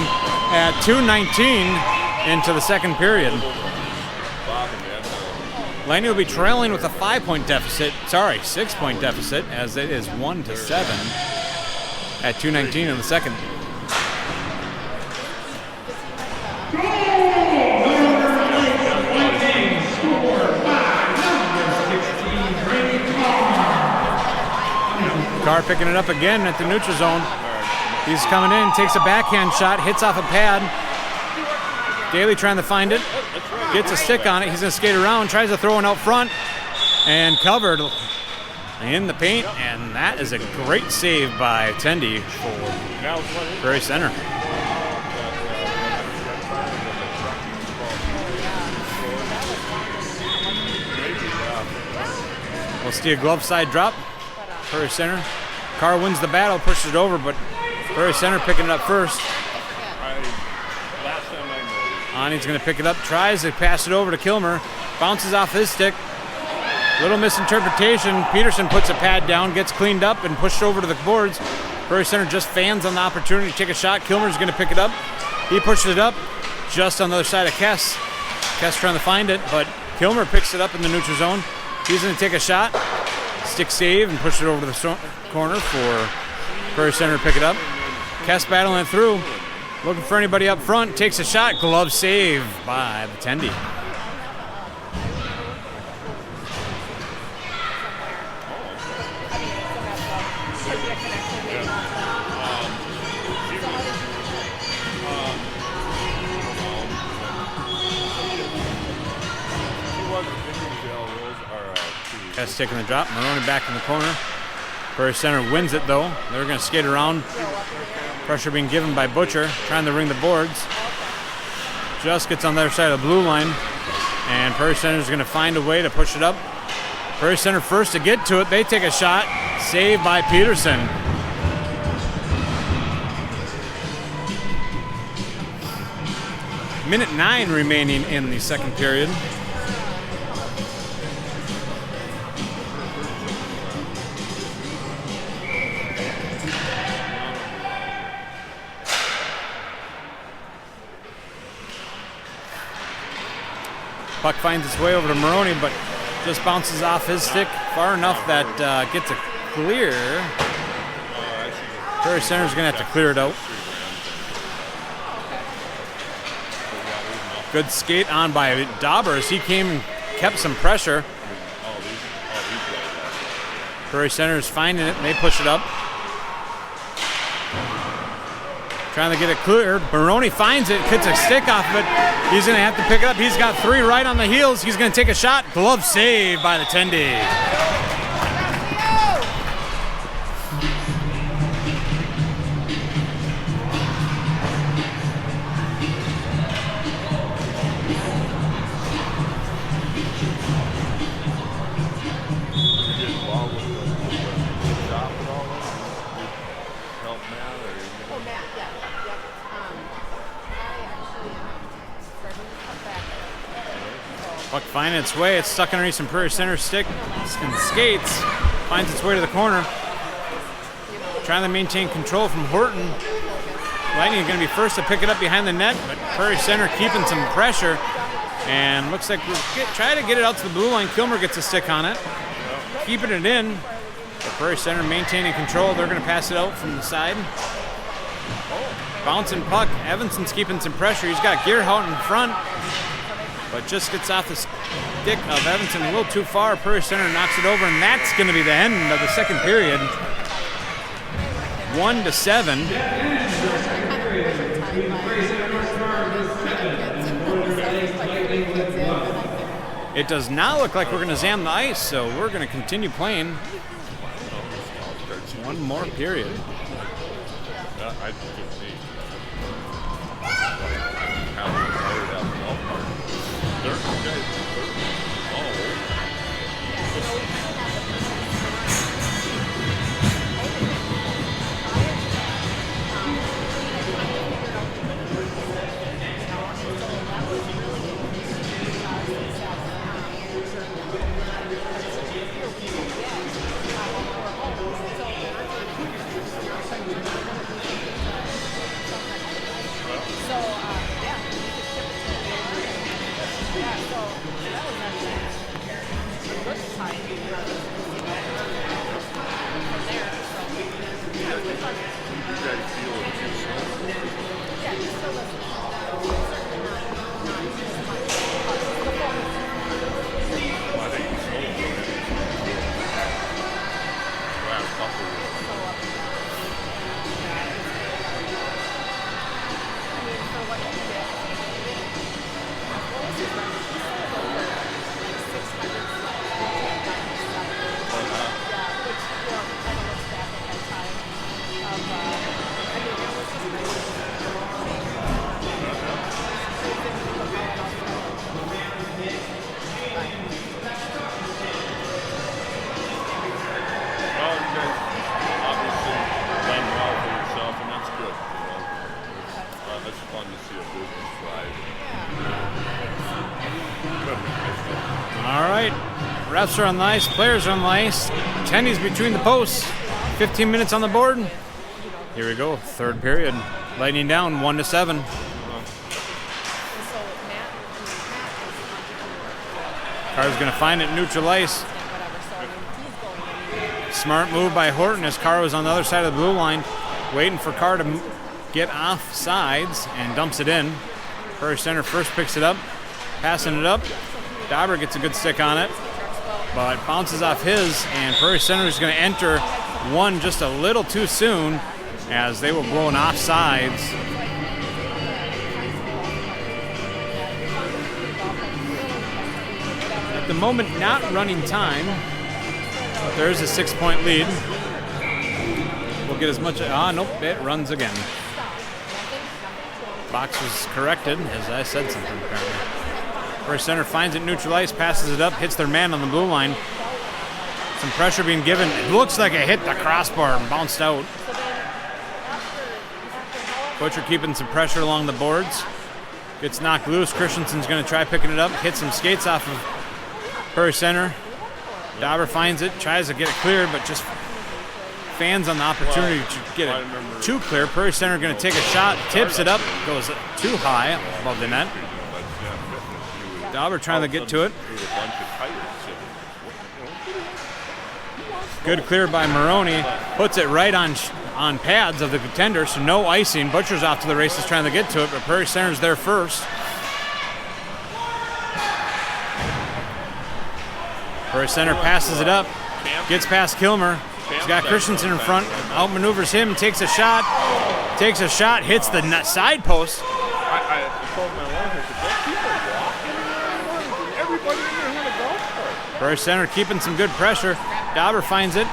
at 2:19 into the second period. Lightning will be trailing with a 5-point deficit. Sorry, 6-point deficit, as it is 1-7 at 2:19 in the second. Carr picking it up again at the neutral zone. He's coming in, takes a backhand shot, hits off a pad. Daly trying to find it, gets a stick on it. He's going to skate around, tries to throw one out front, and covered in the paint. And that is a great save by Tendi for Prairie Centre. We'll see a glove side drop. Prairie Centre. Carr wins the battle, pushes it over, but Prairie Centre picking it up first. Ani's going to pick it up, tries to pass it over to Kilmer, bounces off his stick. Little misinterpretation. Peterson puts a pad down, gets cleaned up, and pushed over to the boards. Prairie Centre just fans on the opportunity to take a shot. Kilmer's going to pick it up. He pushes it up just on the other side of Kess. Kess trying to find it, but Kilmer picks it up in the neutral zone. He's going to take a shot, stick save, and push it over to the corner for Prairie Centre to pick it up. Kess battling it through. Looking for anybody up front, takes a shot, glove save by the Tendi. Kess taking the drop, Maroney back in the corner. Prairie Centre wins it though. They're going to skate around. Pressure being given by Butcher, trying to ring the boards. Just gets on the other side of the blue line, and Prairie Centre is going to find a way to push it up. Prairie Centre first to get to it. They take a shot, saved by Peterson. Minute 9 remaining in the second period. Puck finds its way over to Maroney, but just bounces off his stick far enough that gets a clear. Prairie Centre's going to have to clear it out. Good skate on by Daubers. He came and kept some pressure. Prairie Centre's finding it, and they push it up. Trying to get it cleared. Maroney finds it, gets a stick off of it. He's going to have to pick it up. He's got 3 right on the heels. He's going to take a shot. Glove save by the Tendi. Puck finding its way. It's stuck underneath some Prairie Centre stick and skates. Finds its way to the corner. Trying to maintain control from Horton. Lightning is going to be first to pick it up behind the net, but Prairie Centre keeping some pressure. And looks like we're trying to get it out to the blue line. Kilmer gets a stick on it. Keeping it in. But Prairie Centre maintaining control. They're going to pass it out from the side. Bouncing puck. Evanson's keeping some pressure. He's got Gearhout in front, but just gets off the stick of Evanson a little too far. Prairie Centre knocks it over, and that's going to be the end of the second period. 1-7. It does not look like we're going to jam the ice, so we're going to continue playing. One more period. Well, you guys obviously done well for yourself, and that's good. That's fun to see a business thrive. Good. All right. Refs are on the ice. Players are on the ice. Tennies between the posts. 15 minutes on the board. Here we go. Third period. Lightning down 1-7. Carr's going to find it neutral ice. Smart move by Horton as Carr was on the other side of the blue line, waiting for Carr to get off sides and dumps it in. Prairie Centre first picks it up, passing it up. Dauber gets a good stick on it, but bounces off his, and Prairie Centre is going to enter one just a little too soon as they were blowing off sides. At the moment, not running time, but there is a 6-point lead. We'll get as much. Nope, it runs again. Box was corrected, as I said something apparently. Prairie Centre finds it neutral ice, passes it up, hits their man on the blue line. Some pressure being given. It looks like it hit the crossbar and bounced out. Butcher keeping some pressure along the boards. Gets knocked loose. Christensen's going to try picking it up. Hits some skates off of Prairie Centre. Dauber finds it, tries to get it cleared, but just fans on the opportunity to get it too clear. Prairie Centre going to take a shot, tips it up, goes too high above the net. Dauber trying to get to it. Good clear by Maroney. Puts it right on pads of the contender, so no icing. Butcher's off to the races trying to get to it, but Prairie Centre's there first. Prairie Centre passes it up, gets past Kilmer. He's got Christensen in front, outmaneuvers him, takes a shot, hits the side post. I told my wife, I said, don't people walk? Everybody in there hit a golf cart. Prairie Centre keeping some good pressure. Dauber finds it,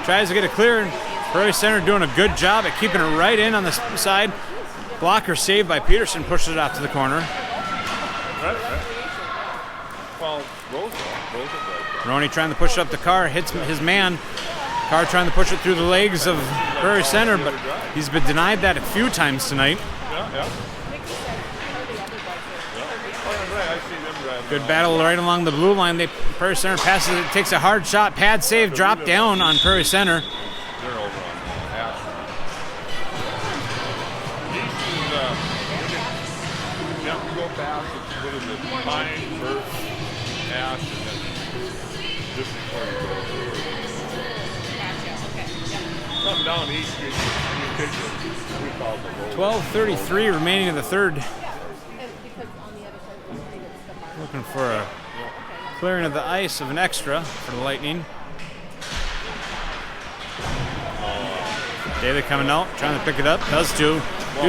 tries to get it clear. Prairie Centre doing a good job at keeping it right in on the side. Blocker saved by Peterson, pushes it out to the corner. Right. Well, Roosevelt. Maroney trying to push it up the Carr, hits his man. Carr trying to push it through the legs of Prairie Centre, but he's been denied that a few times tonight. Yeah. Good battle right along the blue line. Prairie Centre passes it, takes a hard shot, pad save, drop down on Prairie Centre. They're over on Ashland. You have to go past what is it, Pine, First, Ash, and then just before you go. Come down East Street, you take the 12:33 remaining in the third. Looking for a clearing of the ice of an extra for the Lightning. David coming out, trying to pick it up, does do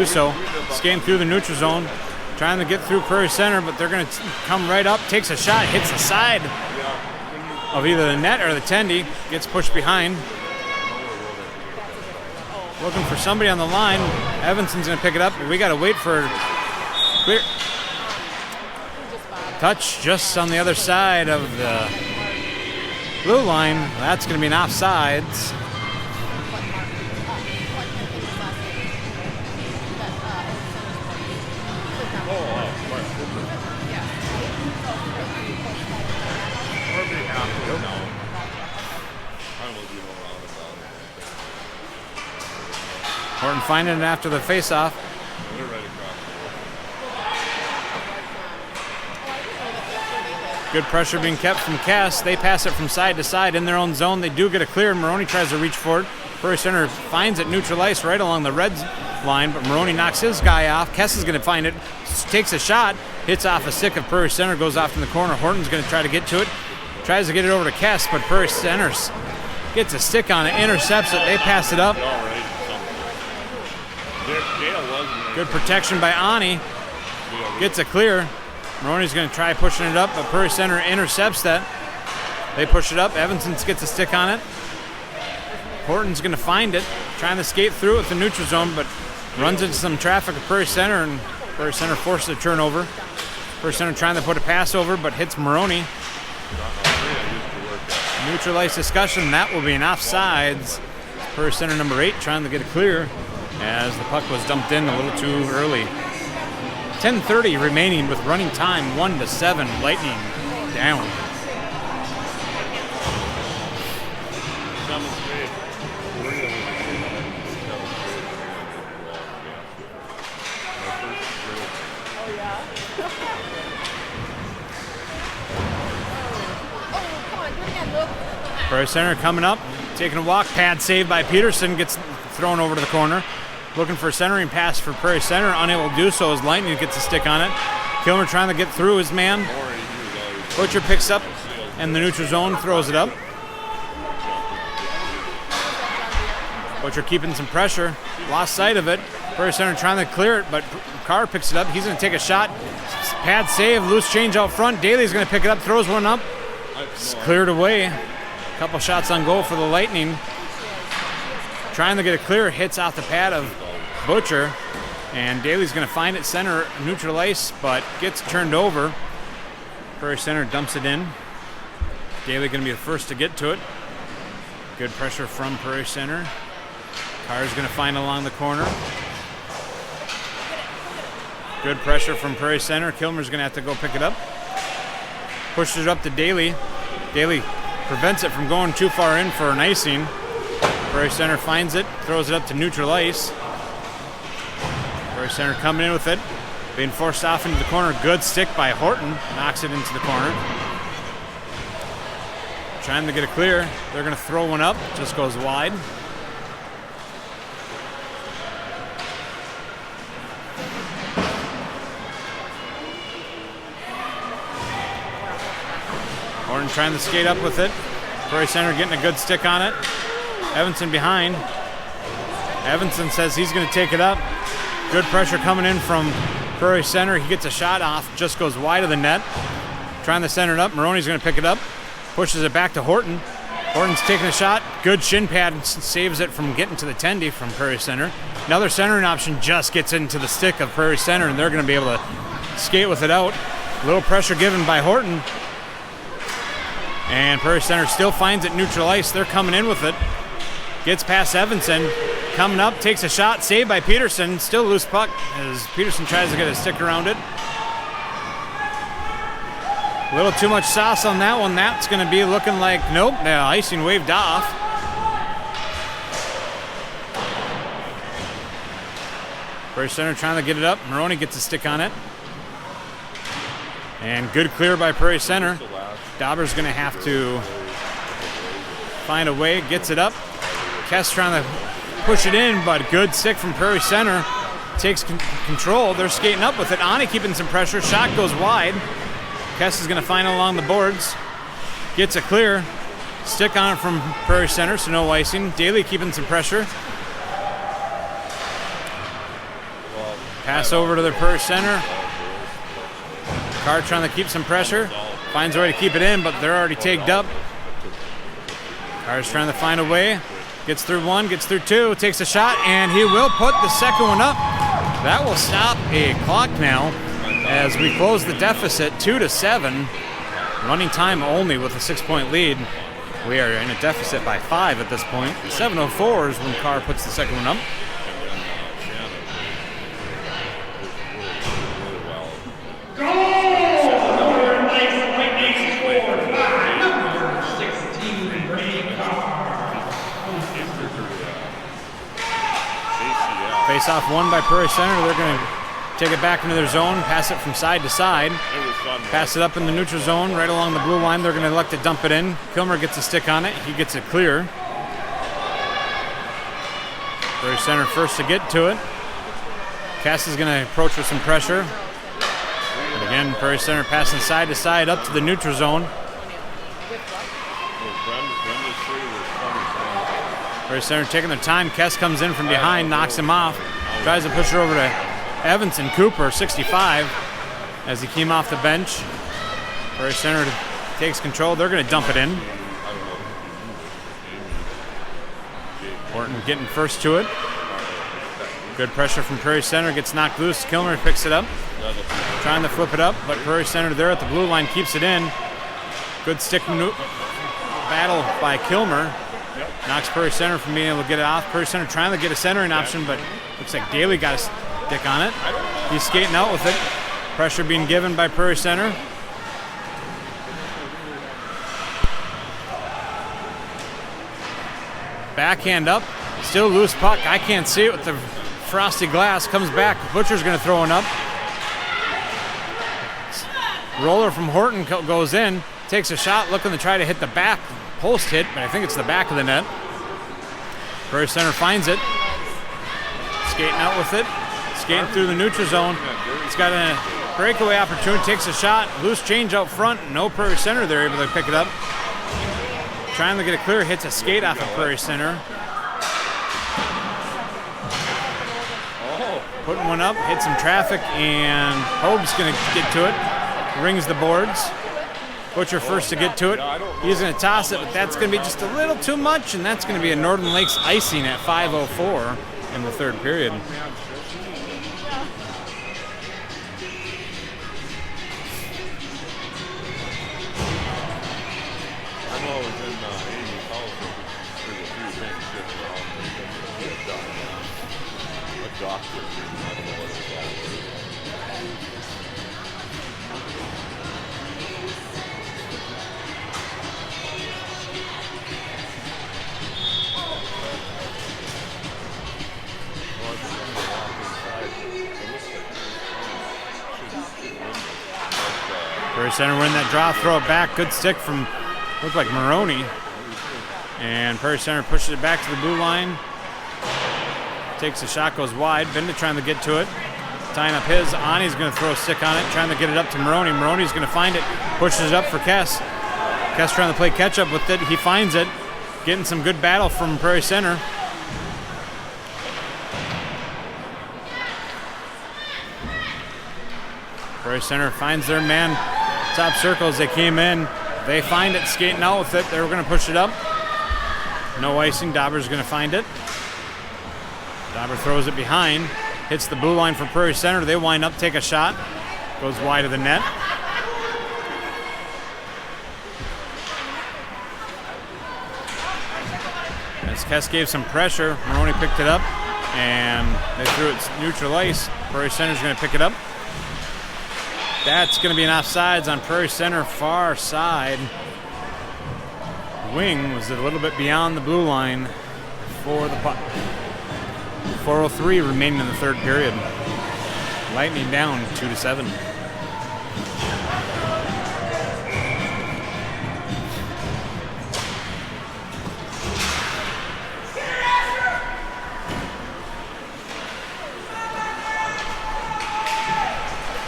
so. Skating through the neutral zone, trying to get through Prairie Centre, but they're going to come right up, takes a shot, hits the side of either the net or the tendy, gets pushed behind. Looking for somebody on the line. Evanson's going to pick it up, but we got to wait for clear. Touch just on the other side of the blue line. That's going to be an offsides. Horton finding it after the face-off. Good pressure being kept from Cass. They pass it from side to side in their own zone. They do get a clear. Maroney tries to reach for it. Prairie Centre finds it neutral ice right along the red line, but Maroney knocks his guy off. Cass is going to find it, takes a shot, hits off a stick of Prairie Centre, goes off in the corner. Horton's going to try to get to it, tries to get it over to Cass, but Prairie Centre gets a stick on it, intercepts it. They pass it up. Good protection by Ani. Gets a clear. Maroney's going to try pushing it up, but Prairie Centre intercepts that. They push it up. Evanston gets a stick on it. Horton's going to find it. trying to skate through it with the neutral zone, but runs into some traffic at Prairie Centre, and Prairie Centre forces a turnover. Prairie Centre trying to put a pass over, but hits Maroney. Neutral ice discussion, that will be an offsides. Prairie Centre number 8 trying to get it clear as the puck was dumped in a little too early. 10:30 remaining with running time, 1-7, Lightning down. Prairie Centre coming up, taking a walk, pad save by Peterson, gets thrown over to the corner. Looking for a centering pass for Prairie Centre, unable to do so as Lightning gets a stick on it. Kilmer trying to get through his man. Butcher picks up and the neutral zone throws it up. Butcher keeping some pressure, lost sight of it. Prairie Centre trying to clear it, but Carr picks it up. He's going to take a shot. Pad save, loose change out front. Daly's going to pick it up, throws one up. It's cleared away. A couple shots on goal for the Lightning. Trying to get a clear, hits off the pad of Butcher. And Daly's going to find it center, neutral ice, but gets turned over. Prairie Centre dumps it in. Daly going to be the first to get to it. Good pressure from Prairie Centre. Carr's going to find along the corner. Good pressure from Prairie Centre. Kilmer's going to have to go pick it up. Pushes it up to Daly. Daly prevents it from going too far in for an icing. Prairie Centre finds it, throws it up to neutral ice. Prairie Centre coming in with it, being forced off into the corner. Good stick by Horton, knocks it into the corner. Trying to get it clear. They're going to throw one up, just goes wide. Horton trying to skate up with it. Prairie Centre getting a good stick on it. Evanson behind. Evanson says he's going to take it up. Good pressure coming in from Prairie Centre. He gets a shot off, just goes wide of the net. Trying to center it up. Maroney's going to pick it up. Pushes it back to Horton. Horton's taking a shot. Good shin pad and saves it from getting to the tendy from Prairie Centre. Another centering option just gets into the stick of Prairie Centre, and they're going to be able to skate with it out. A little pressure given by Horton. And Prairie Centre still finds it neutral ice. They're coming in with it. Gets past Evanson. Coming up, takes a shot. Saved by Peterson. Still loose puck as Peterson tries to get a stick around it. A little too much sauce on that one. That's going to be looking like, nope, the icing waved off. Prairie Centre trying to get it up. Maroney gets a stick on it. And good clear by Prairie Centre. Dauber's going to have to find a way, gets it up. Kess trying to push it in, but good stick from Prairie Centre. Takes control. They're skating up with it. Ani keeping some pressure. Shot goes wide. Kess is going to find it along the boards. Gets a clear. Stick on it from Prairie Centre, so no icing. Daly keeping some pressure. Pass over to the Prairie Centre. Carr trying to keep some pressure. Finds a way to keep it in, but they're already tagged up. Carr's trying to find a way. Gets through one, gets through two, takes a shot, and he will put the second one up. That will stop a clock now as we close the deficit 2-7. Running time only with a 6-point lead. We are in a deficit by 5 at this point. 7:04 is when Carr puts the second one up. Face off one by Prairie Centre. They're going to take it back into their zone, pass it from side to side. Pass it up in the neutral zone, right along the blue line. They're going to elect to dump it in. Kilmer gets a stick on it. He gets it clear. Prairie Centre first to get to it. Cass is going to approach with some pressure. And again, Prairie Centre passing side to side up to the neutral zone. Prairie Centre taking their time. Kess comes in from behind, knocks him off. Tries to push it over to Evanson Cooper, 65, as he came off the bench. Prairie Centre takes control. They're going to dump it in. Horton getting first to it. Good pressure from Prairie Centre, gets knocked loose. Kilmer picks it up, trying to flip it up, but Prairie Centre there at the blue line keeps it in. Good stick battle by Kilmer. Knocks Prairie Centre from being able to get it off. Prairie Centre trying to get a centering option, but looks like Daly got a stick on it. He's skating out with it. Pressure being given by Prairie Centre. Backhand up, still loose puck. I can't see it with the frosty glass. Comes back. Butcher's going to throw one up. Roller from Horton goes in, takes a shot, looking to try to hit the back post hit, but I think it's the back of the net. Prairie Centre finds it. Skating out with it. Skating through the neutral zone. He's got a breakaway opportunity, takes a shot. Loose change out front. No Prairie Centre. They're able to pick it up. Trying to get it clear, hits a skate off of Prairie Centre. Putting one up, hits some traffic, and Hogue's going to get to it. Rings the boards. Butcher first to get to it. He's going to toss it, but that's going to be just a little too much, and that's going to be a Northern Lakes icing at 5:04 in the third period. Prairie Centre win that draw, throw it back. Good stick from, looked like Maroney. And Prairie Centre pushes it back to the blue line. Takes a shot, goes wide. Benda trying to get to it. Tying up his. Ani's going to throw a stick on it, trying to get it up to Maroney. Maroney's going to find it, pushes it up for Kess. Kess trying to play catch up with it. He finds it. Getting some good battle from Prairie Centre. Prairie Centre finds their man. Top circle as they came in. They find it, skating out with it. They were going to push it up. No icing. Dauber's going to find it. Dauber throws it behind. Hits the blue line for Prairie Centre. They wind up, take a shot. Goes wide of the net. As Kess gave some pressure, Maroney picked it up, and they threw it neutral ice. Prairie Centre's going to pick it up. That's going to be an offsides on Prairie Centre far side. Wing was a little bit beyond the blue line for the puck. 4:03 remaining in the third period. Lightning down 2-7.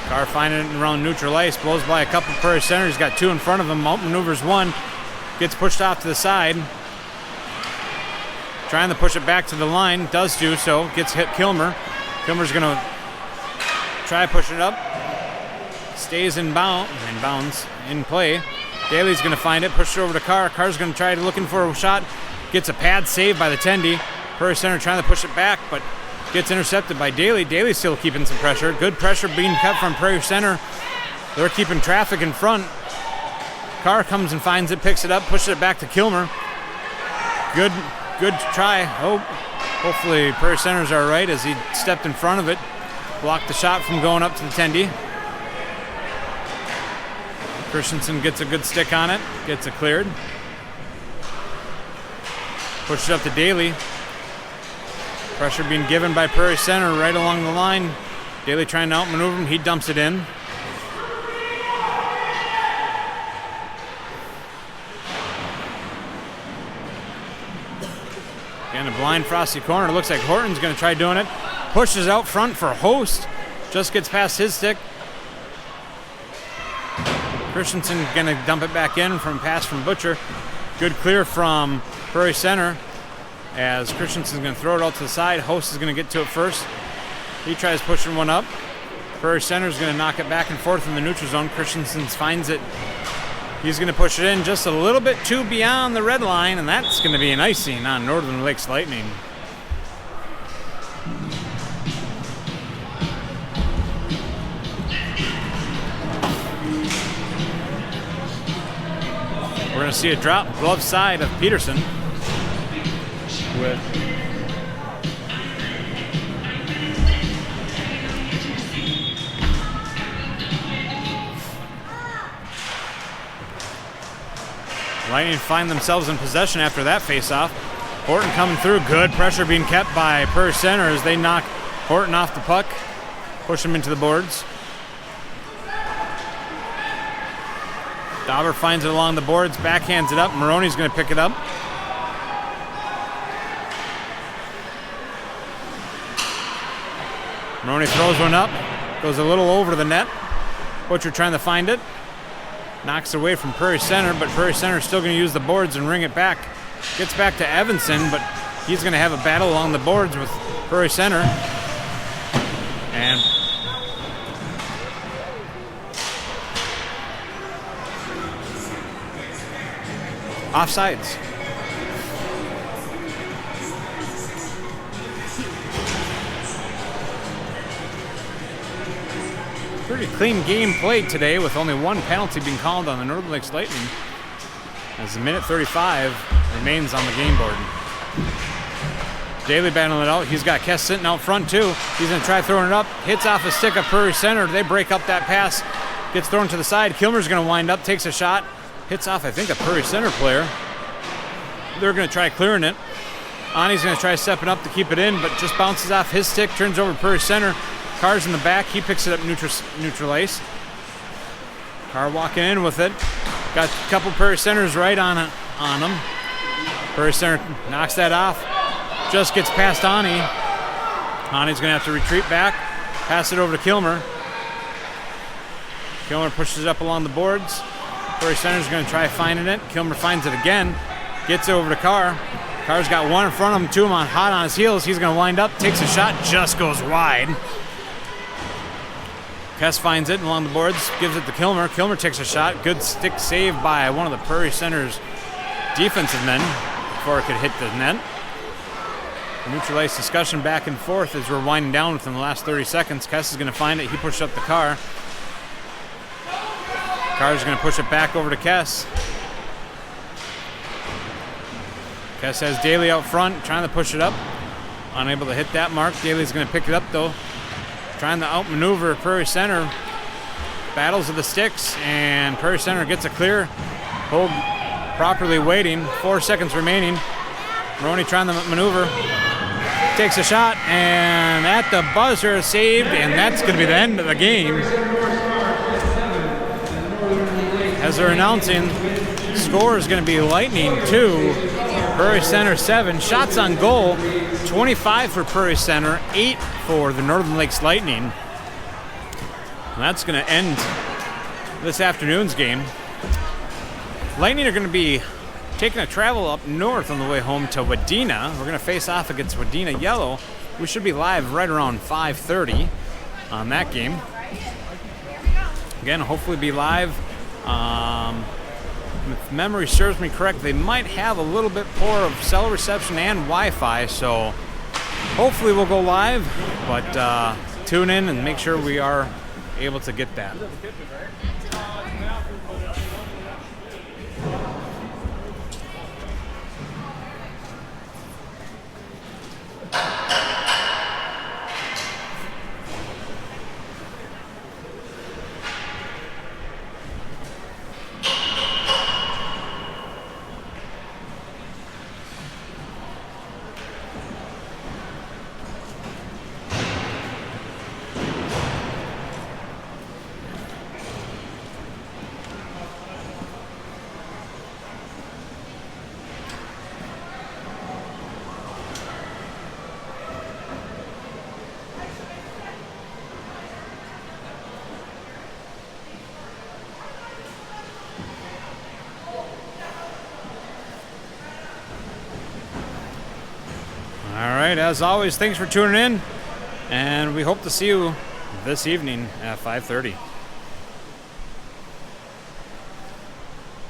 Carr finding it around neutral ice, blows by a couple Prairie Centre. He's got two in front of him, outmaneuvers one, gets pushed off to the side. Trying to push it back to the line, does do so, gets hit Kilmer. Kilmer's going to try pushing it up. Stays in bounds, in play. Daly's going to find it, push it over to Carr. Carr's going to try looking for a shot. Gets a pad save by the Tendy. Prairie Centre trying to push it back, but gets intercepted by Daly. Daly's still keeping some pressure. Good pressure being cut from Prairie Centre. They're keeping traffic in front. Carr comes and finds it, picks it up, pushes it back to Kilmer. Good try. Hopefully Prairie Centre's all right as he stepped in front of it. Blocked the shot from going up to the Tendy. Christensen gets a good stick on it. Gets it cleared. Pushes it up to Daly. Pressure being given by Prairie Centre right along the line. Daly trying to outmaneuver him. He dumps it in. Again, a blind frosty corner. Looks like Horton's going to try doing it. Pushes out front for Host. Just gets past his stick. Christensen going to dump it back in from pass from Butcher. Good clear from Prairie Centre. As Christensen's going to throw it out to the side. Host is going to get to it first. He tries pushing one up. Prairie Centre's going to knock it back and forth in the neutral zone. Christensen finds it He's going to push it in just a little bit too beyond the red line, and that's going to be an icing on Northern Lakes Lightning. We're going to see a drop glove side of Peterson with Lightning find themselves in possession after that faceoff. Horton coming through. Good pressure being kept by Prairie Centre as they knock Horton off the puck, push him into the boards. Dauber finds it along the boards, backhands it up. Maroney's going to pick it up. Maroney throws one up, goes a little over the net. Butcher trying to find it. Knocks it away from Prairie Centre, but Prairie Centre is still going to use the boards and ring it back. Gets back to Evanson, but he's going to have a battle along the boards with Prairie Centre. And offsides. Pretty clean game played today with only one penalty being called on the Northern Lakes Lightning as the minute 35 remains on the game board. Daly battling it out. He's got Kess sitting out front too. He's going to try throwing it up. Hits off a stick of Prairie Centre. They break up that pass. Gets thrown to the side. Kilmer's going to wind up, takes a shot. Hits off, I think, a Prairie Centre player. They're going to try clearing it. Ani's going to try stepping up to keep it in, but just bounces off his stick, turns over to Prairie Centre. Carr's in the back. He picks it up neutral ice. Carr walking in with it. Got a couple Prairie Centers right on him. Prairie Centre knocks that off. Just gets past Ani. Ani's going to have to retreat back. Pass it over to Kilmer. Kilmer pushes it up along the boards. Prairie Center's going to try finding it. Kilmer finds it again. Gets it over to Carr. Carr's got one in front of him, two of them hot on his heels. He's going to wind up, takes a shot, just goes wide. Kess finds it along the boards, gives it to Kilmer. Kilmer takes a shot. Good stick save by one of the Prairie Center's defensive men before it could hit the net. Neutral ice discussion back and forth as we're winding down within the last 30 seconds. Kess is going to find it. He pushed up the Carr. Carr's going to push it back over to Kess. Kess has Daly out front, trying to push it up. Unable to hit that mark. Daly's going to pick it up, though. Trying to outmaneuver Prairie Centre. Battles of the sticks, and Prairie Centre gets a clear. Hold properly waiting. 4 seconds remaining. Maroney trying to maneuver. Takes a shot, and at the buzzer, saved, and that's going to be the end of the game. As they're announcing, score is going to be Lightning 2, Prairie Centre 7. Shots on goal, 25 for Prairie Centre, 8 for the Northern Lakes Lightning. And that's going to end this afternoon's game. Lightning are going to be taking a travel up north on the way home to Wadena. We're going to face off against Wadena Yellow. We should be live right around 5:30 on that game. Again, hopefully be live. If memory serves me correct, they might have a little bit poor of cell reception and Wi-Fi, so hopefully we'll go live, but tune in and make sure we are able to get that. As always, thanks for tuning in, and we hope to see you this evening at 5:30.